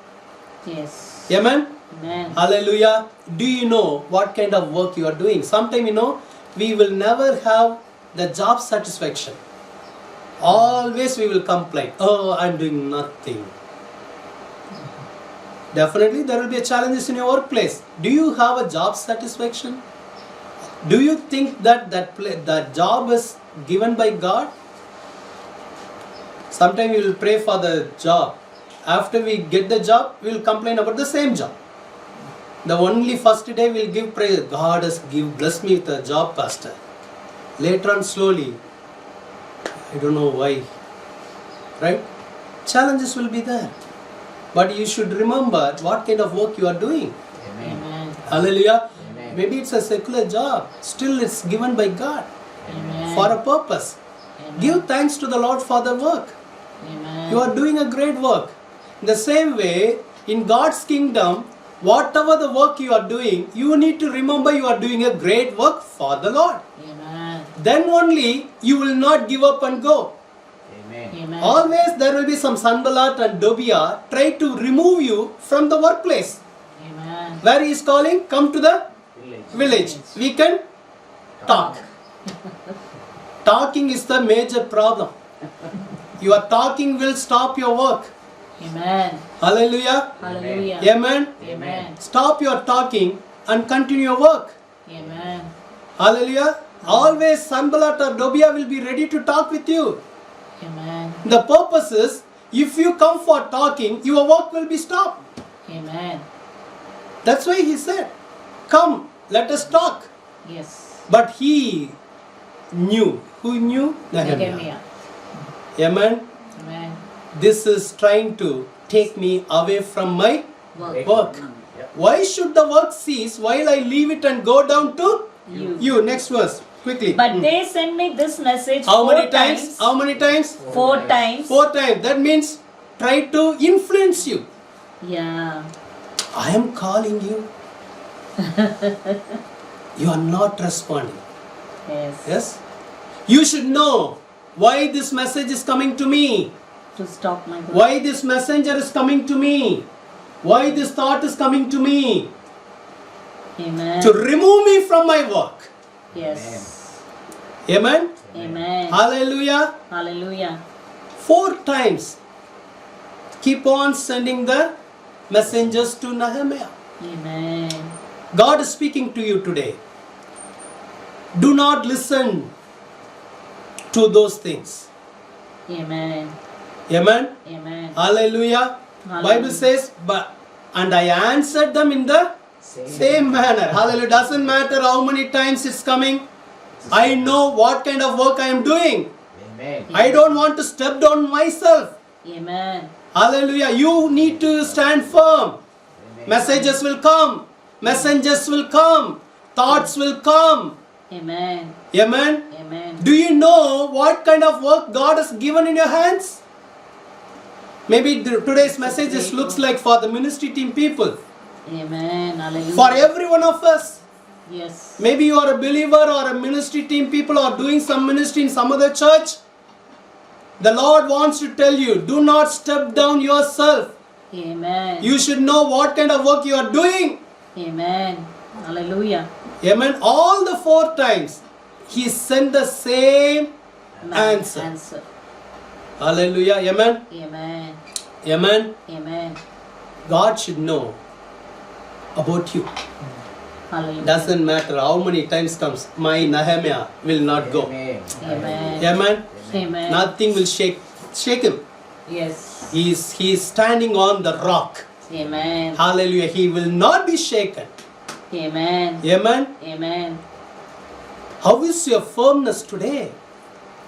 Speaker 2: Yes.
Speaker 1: Amen.
Speaker 2: Amen.
Speaker 1: Hallelujah. Do you know what kind of work you are doing? Sometimes, we will never have the job satisfaction. Always we will complain. Oh, I'm doing nothing. Definitely there will be challenges in your workplace. Do you have a job satisfaction? Do you think that that job is given by God? Sometimes we will pray for the job. After we get the job, we will complain about the same job. The only first day we will give praise. God has blessed me with a job, pastor. Later on, slowly, I don't know why. Right? Challenges will be there. But you should remember what kind of work you are doing.
Speaker 2: Amen.
Speaker 1: Hallelujah.
Speaker 3: Amen.
Speaker 1: Maybe it's a secular job. Still it's given by God
Speaker 2: Amen.
Speaker 1: for a purpose.
Speaker 2: Amen.
Speaker 1: Give thanks to the Lord for the work.
Speaker 2: Amen.
Speaker 1: You are doing a great work. In the same way, in God's kingdom, whatever the work you are doing, you need to remember you are doing a great work for the Lord.
Speaker 2: Amen.
Speaker 1: Then only you will not give up and go.
Speaker 3: Amen.
Speaker 2: Amen.
Speaker 1: Always there will be some Sanballat and Tobiah try to remove you from the workplace.
Speaker 2: Amen.
Speaker 1: Where he is calling, come to the village. We can talk. Talking is the major problem. Your talking will stop your work.
Speaker 2: Amen.
Speaker 1: Hallelujah.
Speaker 2: Hallelujah.
Speaker 1: Amen.
Speaker 2: Amen.
Speaker 1: Stop your talking and continue your work.
Speaker 2: Amen.
Speaker 1: Hallelujah. Always Sanballat or Tobiah will be ready to talk with you.
Speaker 2: Amen.
Speaker 1: The purpose is, if you come for talking, your work will be stopped.
Speaker 2: Amen.
Speaker 1: That's why he said, come, let us talk.
Speaker 2: Yes.
Speaker 1: But he knew. Who knew?
Speaker 2: Nehemiah.
Speaker 1: Amen.
Speaker 2: Amen.
Speaker 1: This is trying to take me away from my
Speaker 2: Work.
Speaker 1: work.
Speaker 3: Yep.
Speaker 1: Why should the work cease while I leave it and go down to you? Next verse, quickly.
Speaker 2: But they sent me this message
Speaker 1: How
Speaker 2: four
Speaker 1: many times? How many times?
Speaker 2: Four times.
Speaker 1: 4 times. That means try to influence you.
Speaker 2: Yeah.
Speaker 1: I am calling you. You are not responding.
Speaker 2: Yes.
Speaker 1: Yes? You should know why this message is coming to me.
Speaker 2: To stop my work.
Speaker 1: Why this messenger is coming to me. Why this thought is coming to me.
Speaker 2: Amen.
Speaker 1: To remove me from my work.
Speaker 2: Yes.
Speaker 1: Amen.
Speaker 2: Amen.
Speaker 1: Hallelujah.
Speaker 2: Hallelujah.
Speaker 1: 4 times. Keep on sending the messengers to Nehemiah.
Speaker 2: Amen.
Speaker 1: God is speaking to you today. Do not listen to those things.
Speaker 2: Amen.
Speaker 1: Amen.
Speaker 2: Amen.
Speaker 1: Hallelujah.
Speaker 2: Hallelujah.
Speaker 1: Bible says, and I answered them in the same manner. Hallelujah. Doesn't matter how many times it's coming. I know what kind of work I am doing.
Speaker 3: Amen.
Speaker 1: I don't want to step down myself.
Speaker 2: Amen.
Speaker 1: Hallelujah. You need to stand firm. Messages will come. Messengers will come. Thoughts will come.
Speaker 2: Amen.
Speaker 1: Amen.
Speaker 2: Amen.
Speaker 1: Do you know what kind of work God has given in your hands? Maybe today's message looks like for the ministry team people.
Speaker 2: Amen. Hallelujah.
Speaker 1: For every one of us.
Speaker 2: Yes.
Speaker 1: Maybe you are a believer or a ministry team people or doing some ministry in some other church. The Lord wants to tell you, do not step down yourself.
Speaker 2: Amen.
Speaker 1: You should know what kind of work you are doing.
Speaker 2: Amen. Hallelujah.
Speaker 1: Amen. All the 4 times, He sent the same answer.
Speaker 2: Answer.
Speaker 1: Hallelujah. Amen.
Speaker 2: Amen.
Speaker 1: Amen.
Speaker 2: Amen.
Speaker 1: God should know about you.
Speaker 2: Hallelujah.
Speaker 1: Doesn't matter how many times comes, my Nehemiah will not go.
Speaker 3: Amen.
Speaker 2: Amen.
Speaker 1: Amen.
Speaker 2: Amen.
Speaker 1: Nothing will shake him.
Speaker 2: Yes.
Speaker 1: He is standing on the rock.
Speaker 2: Amen.
Speaker 1: Hallelujah. He will not be shaken.
Speaker 2: Amen.
Speaker 1: Amen.
Speaker 2: Amen.
Speaker 1: How is your firmness today?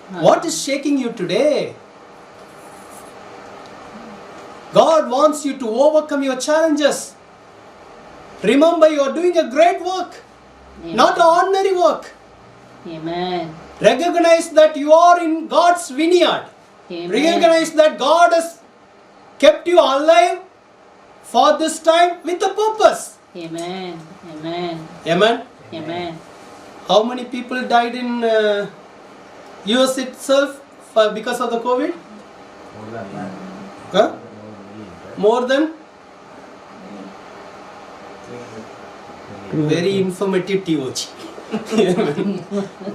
Speaker 1: What is shaking you today? God wants you to overcome your challenges. Remember, you are doing a great work,
Speaker 2: Amen.
Speaker 1: not an ordinary work.
Speaker 2: Amen.
Speaker 1: Recognize that you are in God's vineyard.
Speaker 2: Amen.
Speaker 1: Recognize that God has kept you alive for this time with a purpose.
Speaker 2: Amen. Amen.
Speaker 1: Amen.
Speaker 2: Amen.
Speaker 1: How many people died in US itself because of the COVID?
Speaker 3: More than that.
Speaker 1: Huh? More than? Very informative TOG.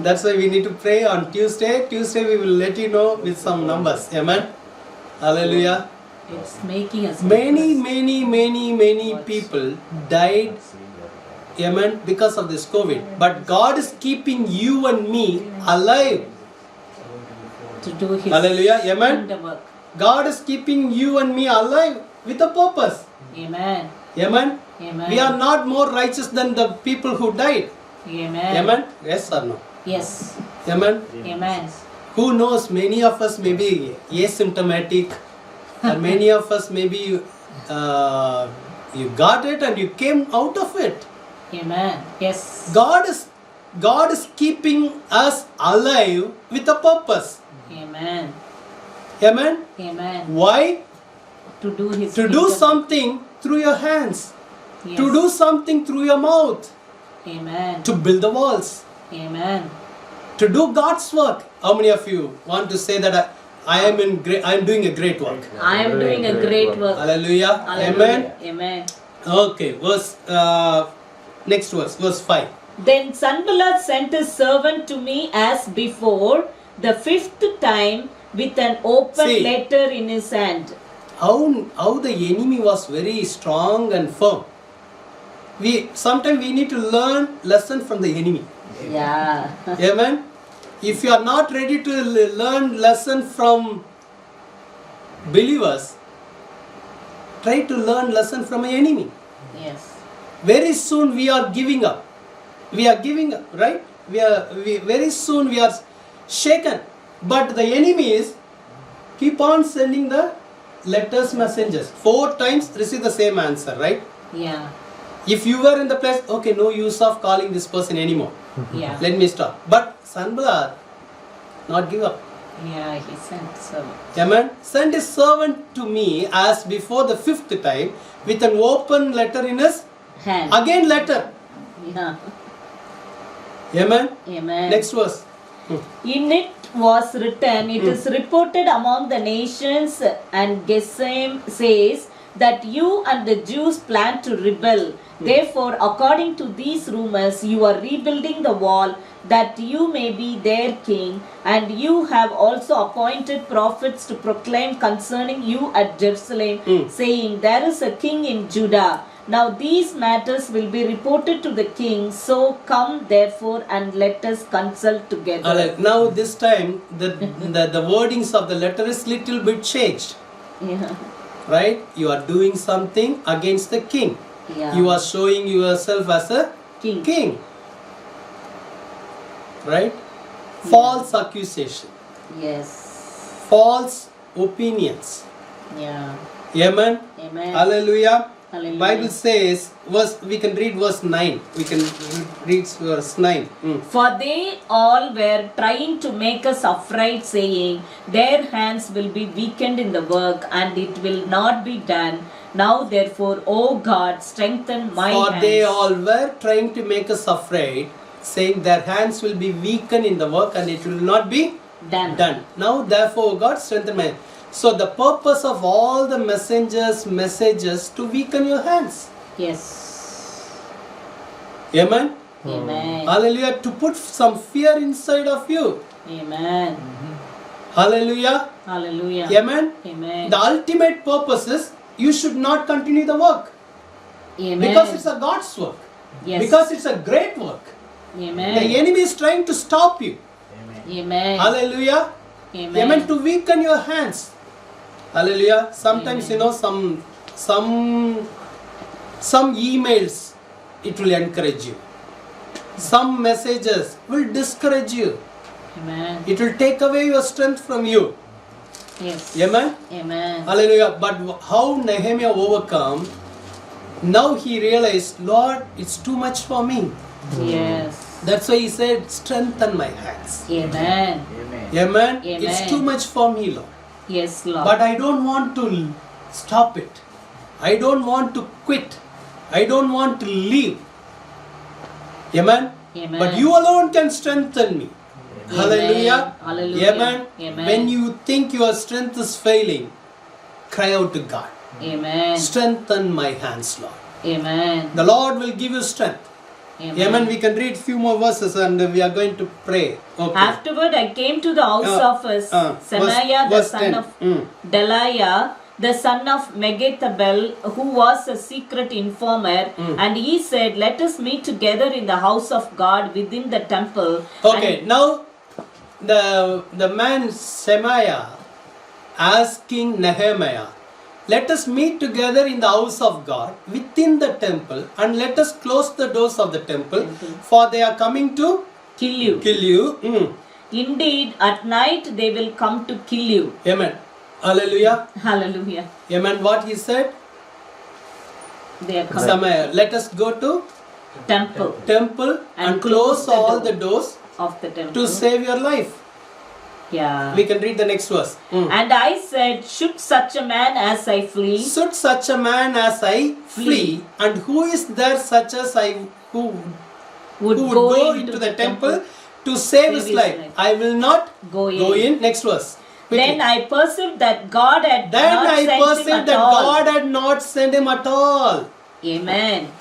Speaker 1: That's why we need to pray on Tuesday. Tuesday we will let you know with some numbers. Amen. Hallelujah.
Speaker 2: It's making us
Speaker 1: Many people died. Amen. Because of this COVID. But God is keeping you and me alive.
Speaker 2: to do His
Speaker 1: Hallelujah. Amen.
Speaker 2: kingdom work.
Speaker 1: God is keeping you and me alive with a purpose.
Speaker 2: Amen.
Speaker 1: Amen.
Speaker 2: Amen.
Speaker 1: We are not more righteous than the people who died.
Speaker 2: Amen.
Speaker 1: Amen. Yes or no?
Speaker 2: Yes.
Speaker 1: Amen.
Speaker 2: Amen.
Speaker 1: Who knows, many of us may be asymptomatic, or many of us maybe you got it and you came out of it.
Speaker 2: Amen. Yes.
Speaker 1: God is keeping us alive with a purpose.
Speaker 2: Amen.
Speaker 1: Amen.
Speaker 2: Amen.
Speaker 1: Why?
Speaker 2: To do His
Speaker 1: To do
Speaker 2: kingdom.
Speaker 1: something through your hands.
Speaker 2: Yes.
Speaker 1: To do something through your mouth.
Speaker 2: Amen.
Speaker 1: To build the walls.
Speaker 2: Amen.
Speaker 1: To do God's work. How many of you want to say that I am doing a great work?
Speaker 2: I am doing a great work.
Speaker 1: Hallelujah.
Speaker 2: Hallelujah.
Speaker 1: Amen.
Speaker 2: Amen.
Speaker 1: Okay, next verse 5.
Speaker 2: Then Sanballat sent his servant to me as before, the 5th time, with an open
Speaker 1: See.
Speaker 2: letter in his hand.
Speaker 1: How the enemy was very strong and firm. Sometimes we need to learn lesson from the enemy.
Speaker 2: Yeah.
Speaker 1: Amen. If you are not ready to learn lesson from believers, try to learn lesson from an enemy.
Speaker 2: Yes.
Speaker 1: Very soon we are giving up. We are giving up, right? Very soon we are shaken. But the enemy is keep on sending the letters, messengers. 4 times receive the same answer, right?
Speaker 2: Yeah.
Speaker 1: If you were in the place, okay, no use of calling this person anymore.
Speaker 2: Yeah.
Speaker 1: Let me stop. But Sanballat not give up.
Speaker 2: Yeah, he sent servant.
Speaker 1: Amen. Send his servant to me as before the 5th time with an open letter in his
Speaker 2: Hand.
Speaker 1: again letter.
Speaker 2: Yeah.
Speaker 1: Amen.
Speaker 2: Amen.
Speaker 1: Next verse.
Speaker 2: In it was written, it is reported among the nations, and Gesem says that you and the Jews plan to rebel. Therefore, according to these rumors, you are rebuilding the wall that you may be their king, and you have also appointed prophets to proclaim concerning you at Jerusalem, saying, there is a king in Judah. Now these matters will be reported to the king, so come therefore and let us consult together.
Speaker 1: Now this time the wordings of the letter is little bit changed.
Speaker 2: Yeah.
Speaker 1: Right? You are doing something against the king.
Speaker 2: Yeah.
Speaker 1: You are showing yourself as a king. Right? False accusation.
Speaker 2: Yes.
Speaker 1: False opinions.
Speaker 2: Yeah.
Speaker 1: Amen.
Speaker 2: Amen.
Speaker 1: Hallelujah.
Speaker 2: Hallelujah.
Speaker 1: Bible says, we can read verse 9. We can read verse 9.
Speaker 2: For they all were trying to make us afraid, saying, their hands will be weakened in the work, and it will not be done. Now therefore, O God, strengthen my
Speaker 1: For
Speaker 2: hands.
Speaker 1: they all were trying to make us afraid, saying their hands will be weakened in the work and it will not be
Speaker 2: done.
Speaker 1: Now therefore, O God, strengthen my. So the purpose of all the messages to weaken your hands.
Speaker 2: Yes.
Speaker 1: Amen.
Speaker 2: Amen.
Speaker 1: Hallelujah. To put some fear inside of you.
Speaker 2: Amen.
Speaker 1: Hallelujah.
Speaker 2: Hallelujah.
Speaker 1: Amen.
Speaker 2: Amen.
Speaker 1: The ultimate purpose is you should not continue the work.
Speaker 2: Amen.
Speaker 1: Because it's a God's work.
Speaker 2: Yes.
Speaker 1: Because it's a great work.
Speaker 2: Amen.
Speaker 1: The enemy is trying to stop you.
Speaker 2: Amen.
Speaker 1: Hallelujah.
Speaker 2: Amen.
Speaker 1: Amen. To weaken your hands. Hallelujah. Sometimes some emails it will encourage you. Some messages will discourage you.
Speaker 2: Amen.
Speaker 1: It will take away your strength from you.
Speaker 2: Yes.
Speaker 1: Amen.
Speaker 2: Amen.
Speaker 1: Hallelujah. But how Nehemiah overcome? Now he realized, Lord, it's too much for me.
Speaker 2: Yes.
Speaker 1: That's why he said, strengthen my hands.
Speaker 2: Amen.
Speaker 1: Amen.
Speaker 2: Amen.
Speaker 1: It's too much for me, Lord.
Speaker 2: Yes, Lord.
Speaker 1: But I don't want to stop it. I don't want to quit. I don't want to leave. Amen.
Speaker 2: Amen.
Speaker 1: But you alone can strengthen me.
Speaker 2: Amen.
Speaker 1: Hallelujah.
Speaker 2: Hallelujah.
Speaker 1: Amen.
Speaker 2: Amen.
Speaker 1: When you think your strength is failing, cry out to God.
Speaker 2: Amen.
Speaker 1: Strengthen my hands, Lord.
Speaker 2: Amen.
Speaker 1: The Lord will give you strength.
Speaker 2: Amen.
Speaker 1: Amen. We can read few more verses and we are going to pray. Okay.
Speaker 2: Afterward, I came to the house of Semaiah, the
Speaker 1: verse
Speaker 2: son
Speaker 1: 10.
Speaker 2: of Delaiah, the son of Megathabel, who was a secret informer, and he said, let us meet together in the house of God within the temple.
Speaker 1: Okay, now the man Semaiah asked King Nehemiah, let us meet together in the house of God within the temple, and let us close the doors of the temple, for they are coming to
Speaker 2: Kill you.
Speaker 1: kill you.
Speaker 2: Indeed, at night they will come to kill you.
Speaker 1: Amen. Hallelujah.
Speaker 2: Hallelujah.
Speaker 1: Amen. What he said?
Speaker 2: They are coming.
Speaker 1: Semaiah, let us go to
Speaker 2: Temple
Speaker 1: and close all the doors
Speaker 2: of the temple.
Speaker 1: to save your life.
Speaker 2: Yeah.
Speaker 1: We can read the next verse.
Speaker 2: And I said, should such a man as I flee?
Speaker 1: Should such a man as I flee, and who is there such as I who
Speaker 2: Would
Speaker 1: would go into the temple to save his life? I will not
Speaker 2: Go
Speaker 1: go in. Next verse. Quickly.
Speaker 2: Then I perceived that God had not
Speaker 1: I
Speaker 2: sent him
Speaker 1: perceived
Speaker 2: at
Speaker 1: that
Speaker 2: all.
Speaker 1: God had not sent him at all,
Speaker 2: Amen.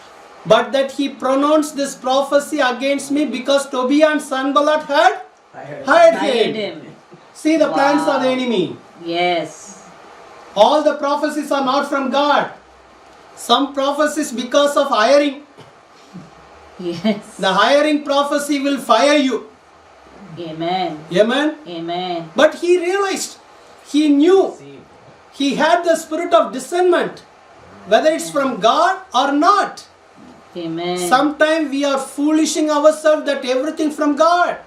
Speaker 1: but that he pronounced this prophecy against me because Tobiah and Sanballat had hired
Speaker 2: Hired
Speaker 1: him.
Speaker 2: him.
Speaker 1: See the plans of the
Speaker 2: Wow.
Speaker 1: enemy.
Speaker 2: Yes.
Speaker 1: All the prophecies are not from God. Some prophecies because of hiring.
Speaker 2: Yes.
Speaker 1: The hiring prophecy will fire you.
Speaker 2: Amen.
Speaker 1: Amen.
Speaker 2: Amen.
Speaker 1: But he realized, he knew, he had the spirit of discernment, whether it's from God or not.
Speaker 2: Amen.
Speaker 1: Sometimes we are foolishing ourselves that everything from God.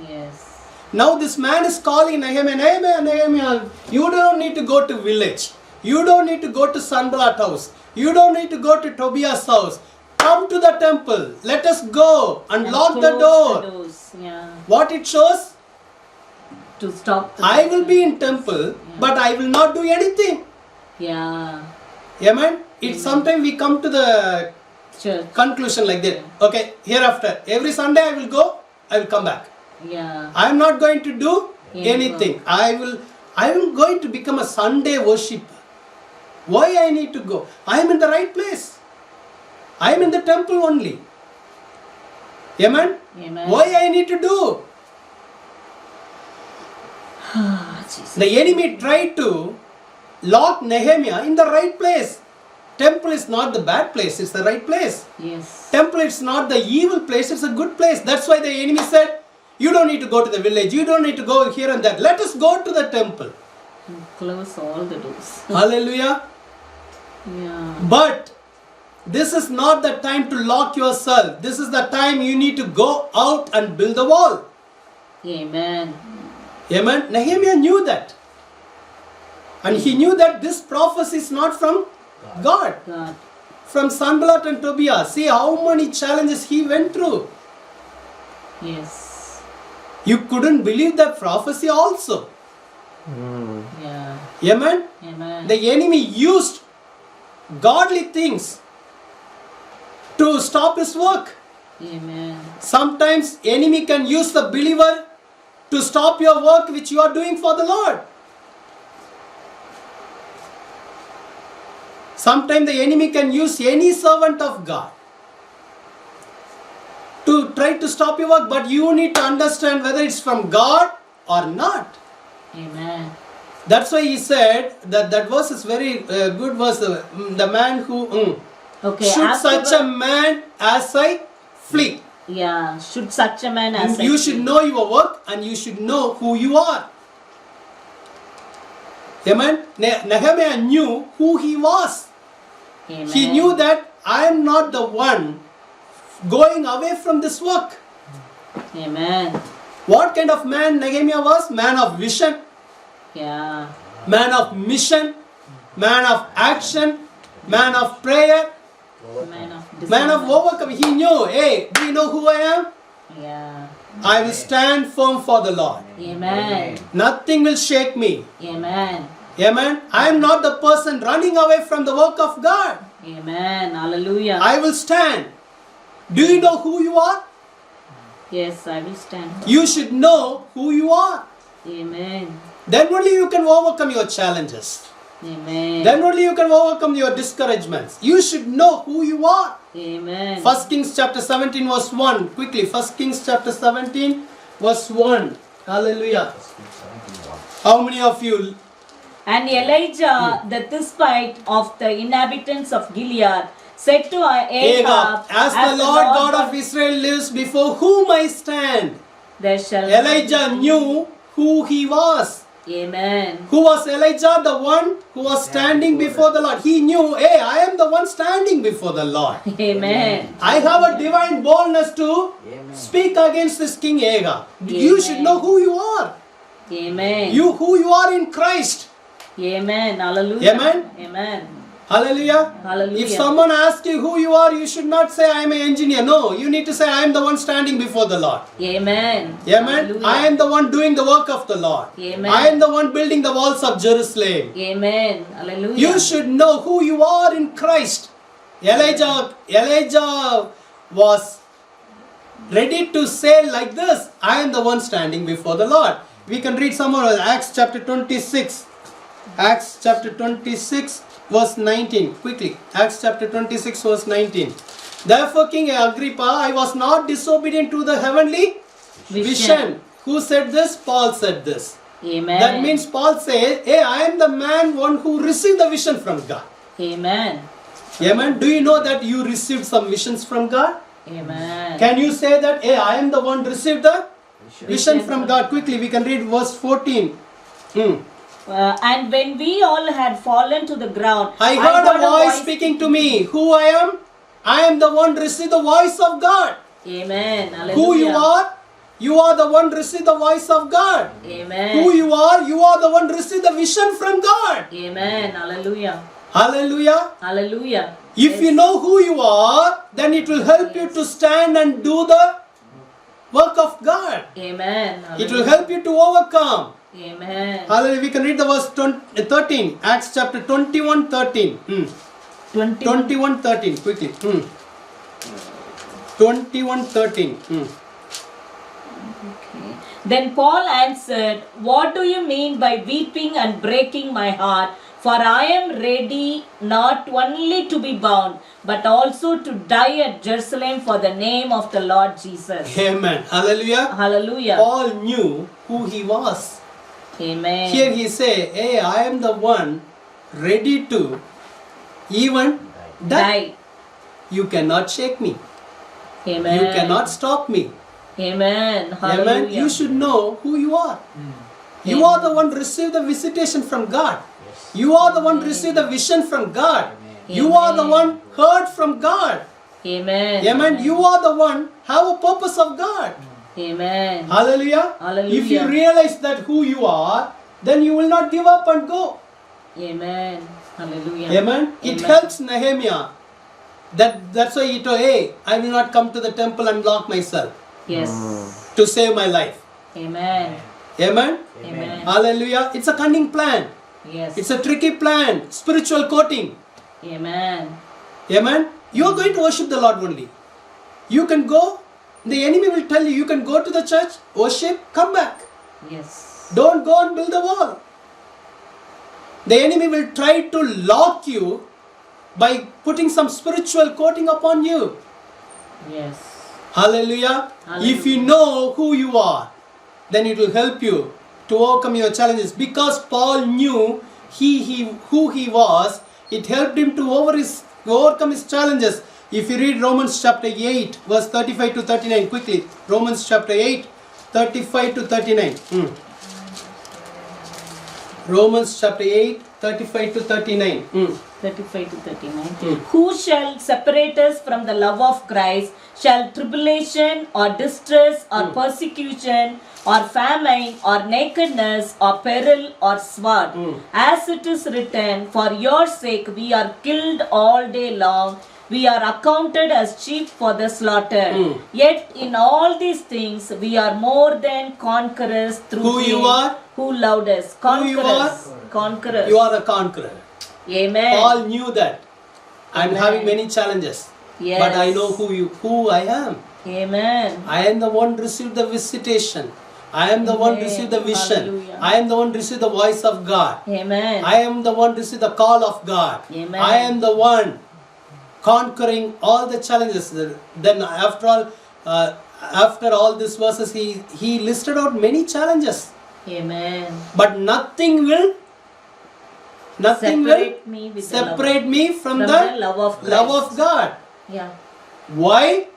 Speaker 2: Yes.
Speaker 1: Now this man is calling Nehemiah, Nehemiah, you don't need to go to village. You don't need to go to Sanballat house. You don't need to go to Tobiah's house. Come to the temple. Let us go and lock the
Speaker 2: close
Speaker 1: door.
Speaker 2: the doors. Yeah.
Speaker 1: What it shows?
Speaker 2: To stop the
Speaker 1: I will be in temple, but I will not do anything.
Speaker 2: Yeah.
Speaker 1: Amen. It's sometimes we come to the
Speaker 2: Church.
Speaker 1: conclusion like that. Okay, hereafter, every Sunday I will go, I will come back.
Speaker 2: Yeah.
Speaker 1: I am not going to do
Speaker 2: Yeah.
Speaker 1: anything. I am going to become a Sunday worshipper. Why I need to go? I am in the right place. I am in the temple only. Amen?
Speaker 2: Amen.
Speaker 1: Why I need to do?
Speaker 2: Jesus.
Speaker 1: The enemy tried to lock Nehemiah in the right place. Temple is not the bad place, it's the right place.
Speaker 2: Yes.
Speaker 1: Temple is not the evil place, it's a good place. That's why the enemy said, you don't need to go to the village, you don't need to go here and there. Let us go to the temple.
Speaker 2: Close all the doors.
Speaker 1: Hallelujah.
Speaker 2: Yeah.
Speaker 1: But this is not the time to lock yourself. This is the time you need to go out and build the wall.
Speaker 2: Amen.
Speaker 1: Amen. Nehemiah knew that. And he knew that this prophecy is not from God.
Speaker 2: God.
Speaker 1: From Sanballat and Tobiah. See how many challenges he went through.
Speaker 2: Yes.
Speaker 1: You couldn't believe that prophecy also.
Speaker 2: Yeah.
Speaker 1: Amen.
Speaker 2: Amen.
Speaker 1: The enemy used godly things to stop his work.
Speaker 2: Amen.
Speaker 1: Sometimes enemy can use the believer to stop your work which you are doing for the Lord. Sometimes the enemy can use any servant of God to try to stop your work, but you need to understand whether it's from God or not.
Speaker 2: Amen.
Speaker 1: That's why he said that verse is very good verse. The man who
Speaker 2: Okay.
Speaker 1: should
Speaker 2: after
Speaker 1: such a man as I flee.
Speaker 2: Yeah. Should such a man as
Speaker 1: You
Speaker 2: I
Speaker 1: should
Speaker 2: be.
Speaker 1: know your work and you should know who you are. Amen. Nehemiah knew who he was.
Speaker 2: Amen.
Speaker 1: He knew that I am not the one going away from this work.
Speaker 2: Amen.
Speaker 1: What kind of man Nehemiah was? Man of vision,
Speaker 2: Yeah.
Speaker 1: man of mission, man of action, man of prayer,
Speaker 2: Man of
Speaker 1: man of
Speaker 2: discernment.
Speaker 1: overcoming. He knew, hey, do you know who I am?
Speaker 2: Yeah.
Speaker 1: I will stand firm for the Lord.
Speaker 2: Amen.
Speaker 1: Nothing will shake me.
Speaker 2: Amen.
Speaker 1: Amen. I am not the person running away from the work of God.
Speaker 2: Amen. Hallelujah.
Speaker 1: I will stand. Do you know who you are?
Speaker 2: Yes, I will stand.
Speaker 1: You should know who you are.
Speaker 2: Amen.
Speaker 1: Then only you can overcome your challenges.
Speaker 2: Amen.
Speaker 1: Then only you can overcome your discouragements. You should know who you are.
Speaker 2: Amen.
Speaker 1: 1 Kings chapter 17 verse 1. Quickly. 1 Kings chapter 17 verse 1. Hallelujah. How many of you?
Speaker 2: And Elijah, the Tishbite of the inhabitants of Gilead, said to Ahab,
Speaker 1: As the Lord God of Israel lives, before whom I stand.
Speaker 2: there shall
Speaker 1: Elijah knew who he was.
Speaker 2: Amen.
Speaker 1: Who was Elijah? The one who was standing before the Lord. He knew, hey, I am the one standing before the Lord.
Speaker 2: Amen.
Speaker 1: I have a divine boldness to speak against this King Ahab. You
Speaker 2: Amen.
Speaker 1: should know who you are.
Speaker 2: Amen.
Speaker 1: Who you are in Christ.
Speaker 2: Amen. Hallelujah.
Speaker 1: Amen.
Speaker 2: Amen.
Speaker 1: Hallelujah.
Speaker 2: Hallelujah.
Speaker 1: If someone asks you who you are, you should not say I am an engineer. No, you need to say I am the one standing before the Lord.
Speaker 2: Amen.
Speaker 1: Amen.
Speaker 2: Hallelujah.
Speaker 1: I am the one doing the work of the Lord.
Speaker 2: Amen.
Speaker 1: I am the one building the walls of Jerusalem.
Speaker 2: Amen. Hallelujah.
Speaker 1: You should know who you are in Christ. Elijah was ready to say like this, I am the one standing before the Lord. We can read some more. Acts chapter 26. Acts chapter 26 verse 19. Quickly. Acts chapter 26 verse 19. Therefore King Agrippa, I was not disobedient to the heavenly vision. Who said this? Paul said this.
Speaker 2: Amen.
Speaker 1: That means Paul says, hey, I am the one who received the vision from God.
Speaker 2: Amen.
Speaker 1: Amen. Do you know that you received some visions from God?
Speaker 2: Amen.
Speaker 1: Can you say that, hey, I am the one who received the vision from God? Quickly, we can read verse 14.
Speaker 2: And when we all had fallen to the ground,
Speaker 1: I heard a voice speaking to me. Who I am? I am the one who received the voice of God.
Speaker 2: Amen. Hallelujah.
Speaker 1: Who you are? You are the one who received the voice of God.
Speaker 2: Amen.
Speaker 1: Who you are the one who received the vision from God.
Speaker 2: Amen. Hallelujah.
Speaker 1: Hallelujah.
Speaker 2: Hallelujah.
Speaker 1: If you know who you are, then it will help you to stand and do the work of God.
Speaker 2: Amen.
Speaker 1: It will help you to overcome.
Speaker 2: Amen.
Speaker 1: Hallelujah. We can read the verse 13. Acts chapter 21, 13. 21, 13. Quickly. 21, 13.
Speaker 2: Okay. Then Paul answered, "What do you mean by weeping and breaking my heart? For I am ready not only to be bound, but also to die at Jerusalem for the name of the Lord Jesus."
Speaker 1: Amen. Hallelujah.
Speaker 2: Hallelujah.
Speaker 1: Paul knew who he was.
Speaker 2: Amen.
Speaker 1: Here he say, hey, I am the one ready to even die.
Speaker 2: Die.
Speaker 1: You cannot shake me.
Speaker 2: Amen.
Speaker 1: You cannot stop me.
Speaker 2: Amen. Hallelujah.
Speaker 1: Amen. You should know who you are. You are the one receive the visitation from God. You are the one receive the vision from God. You are the one heard from God.
Speaker 2: Amen.
Speaker 1: Amen. You are the one have a purpose of God.
Speaker 2: Amen.
Speaker 1: Hallelujah.
Speaker 2: Hallelujah.
Speaker 1: If you realize that who you are, then you will not give up and go.
Speaker 2: Amen. Hallelujah.
Speaker 1: Amen. It
Speaker 2: Amen.
Speaker 1: helps Nehemiah. That's why he told, hey, I will not come to the temple and lock myself
Speaker 2: Yes.
Speaker 1: to save my life.
Speaker 2: Amen.
Speaker 1: Amen.
Speaker 2: Amen.
Speaker 1: Hallelujah. It's a cunning plan.
Speaker 2: Yes.
Speaker 1: It's a tricky plan. Spiritual coating.
Speaker 2: Amen.
Speaker 1: Amen. You are going to worship the Lord only. You can go. The enemy will tell you, you can go to the church, worship, come back.
Speaker 2: Yes.
Speaker 1: Don't go and build a wall. The enemy will try to lock you by putting some spiritual coating upon you.
Speaker 2: Yes.
Speaker 1: Hallelujah.
Speaker 2: Hallelujah.
Speaker 1: If you know who you are, then it will help you to overcome your challenges. Because Paul knew who he was, it helped him to overcome his challenges. If you read Romans chapter 8, verse 35 to 39, quickly. Romans chapter 8, 35 to 39. Romans chapter 8, 35 to 39.
Speaker 2: 35 to 39. Who shall separate us from the love of Christ? Shall tribulation or distress or persecution or famine or nakedness or peril or sword? As it is written, for your sake we are killed all day long. We are accounted as sheep for the slaughter. Yet in all these things we are more than conquerors through
Speaker 1: Who you
Speaker 2: Him
Speaker 1: are?
Speaker 2: who loved us.
Speaker 1: Who you are?
Speaker 2: Conquerors.
Speaker 1: You are a conqueror.
Speaker 2: Amen.
Speaker 1: Paul knew that. I'm
Speaker 2: Amen.
Speaker 1: having many challenges.
Speaker 2: Yes.
Speaker 1: But I know who I am.
Speaker 2: Amen.
Speaker 1: I am the one received the visitation. I am the one
Speaker 2: Amen.
Speaker 1: received the vision.
Speaker 2: Hallelujah.
Speaker 1: I am the one received the voice of God.
Speaker 2: Amen.
Speaker 1: I am the one received the call of God.
Speaker 2: Amen.
Speaker 1: I am the one conquering all the challenges. Then after all these verses, he listed out many challenges.
Speaker 2: Amen.
Speaker 1: But nothing will
Speaker 2: Separate me with the
Speaker 1: separate me from
Speaker 2: From
Speaker 1: the
Speaker 2: the love of Christ.
Speaker 1: love of God.
Speaker 2: Yeah.
Speaker 1: Why?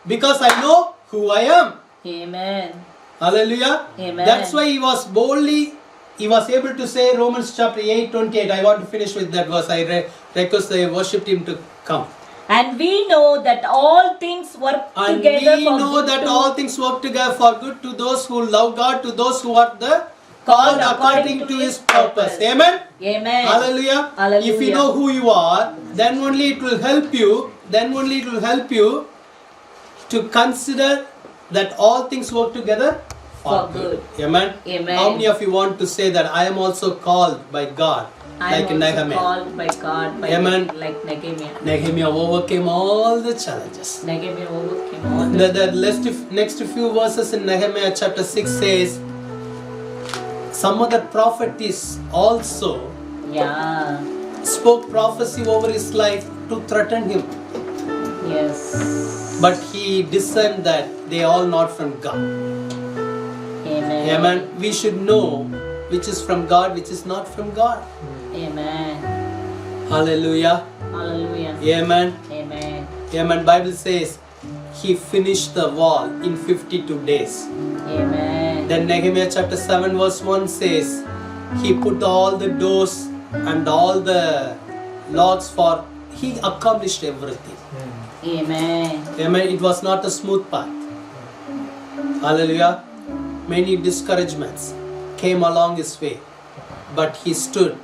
Speaker 1: Because I know who I am.
Speaker 2: Amen.
Speaker 1: Hallelujah.
Speaker 2: Amen.
Speaker 1: That's why he was able to say Romans chapter 8:28. I want to finish with that verse. I request the worship team to come.
Speaker 2: And we know that all things work
Speaker 1: And
Speaker 2: together
Speaker 1: we
Speaker 2: for
Speaker 1: know
Speaker 2: good
Speaker 1: that
Speaker 2: to
Speaker 1: all things work together for good to those who love God, to those who are called according to His purpose. Amen.
Speaker 2: Amen.
Speaker 1: Hallelujah.
Speaker 2: Hallelujah.
Speaker 1: If you know who you are, then only it will help you. Then only it will help you to consider that all things work together
Speaker 2: For good.
Speaker 1: Amen.
Speaker 2: Amen.
Speaker 1: How many of you want to say that I am also called by God,
Speaker 2: I am
Speaker 1: like
Speaker 2: also
Speaker 1: Nehemiah?
Speaker 2: called by God,
Speaker 1: Amen.
Speaker 2: like Nehemiah.
Speaker 1: Nehemiah overcame all the challenges.
Speaker 2: Nehemiah overcame all
Speaker 1: The next few verses in Nehemiah chapter 6 says, some other prophetess also
Speaker 2: Yeah.
Speaker 1: spoke prophecy over his life to threaten him.
Speaker 2: Yes.
Speaker 1: But he discerned that they are all not from God.
Speaker 2: Amen.
Speaker 1: Amen. We should know which is from God, which is not from God.
Speaker 2: Amen.
Speaker 1: Hallelujah.
Speaker 2: Hallelujah.
Speaker 1: Amen.
Speaker 2: Amen.
Speaker 1: Amen. Bible says he finished the wall in 52 days.
Speaker 2: Amen.
Speaker 1: Then Nehemiah chapter 7 verse 1 says he put all the doors and all the locks for, he accomplished everything.
Speaker 2: Amen.
Speaker 1: Amen. It was not a smooth path. Hallelujah. Many discouragements came along his way, but he stood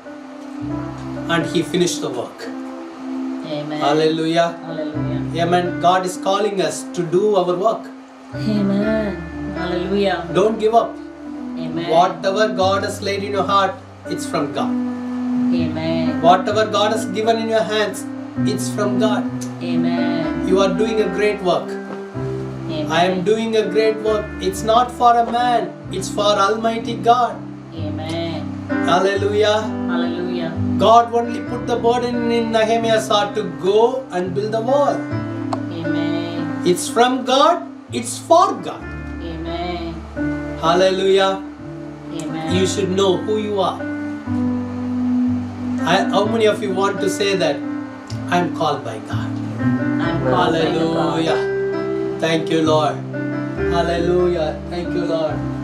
Speaker 1: and he finished the work.
Speaker 2: Amen.
Speaker 1: Hallelujah.
Speaker 2: Hallelujah.
Speaker 1: Amen. God is calling us to do our work.
Speaker 2: Amen. Hallelujah.
Speaker 1: Don't give up.
Speaker 2: Amen.
Speaker 1: Whatever God has laid in your heart, it's from God.
Speaker 2: Amen.
Speaker 1: Whatever God has given in your hands, it's from God.
Speaker 2: Amen.
Speaker 1: You are doing a great work. I am doing a great work. It's not for a man, it's for Almighty God.
Speaker 2: Amen.
Speaker 1: Hallelujah.
Speaker 2: Hallelujah.
Speaker 1: God only put the burden in Nehemiah's heart to go and build the wall.
Speaker 2: Amen.
Speaker 1: It's from God, it's for God.
Speaker 2: Amen.
Speaker 1: Hallelujah.
Speaker 2: Amen.
Speaker 1: You should know who you are. How many of you want to say that I am called by God?
Speaker 2: I'm called by the God.
Speaker 1: Hallelujah. Thank you, Lord. Hallelujah. Thank you, Lord.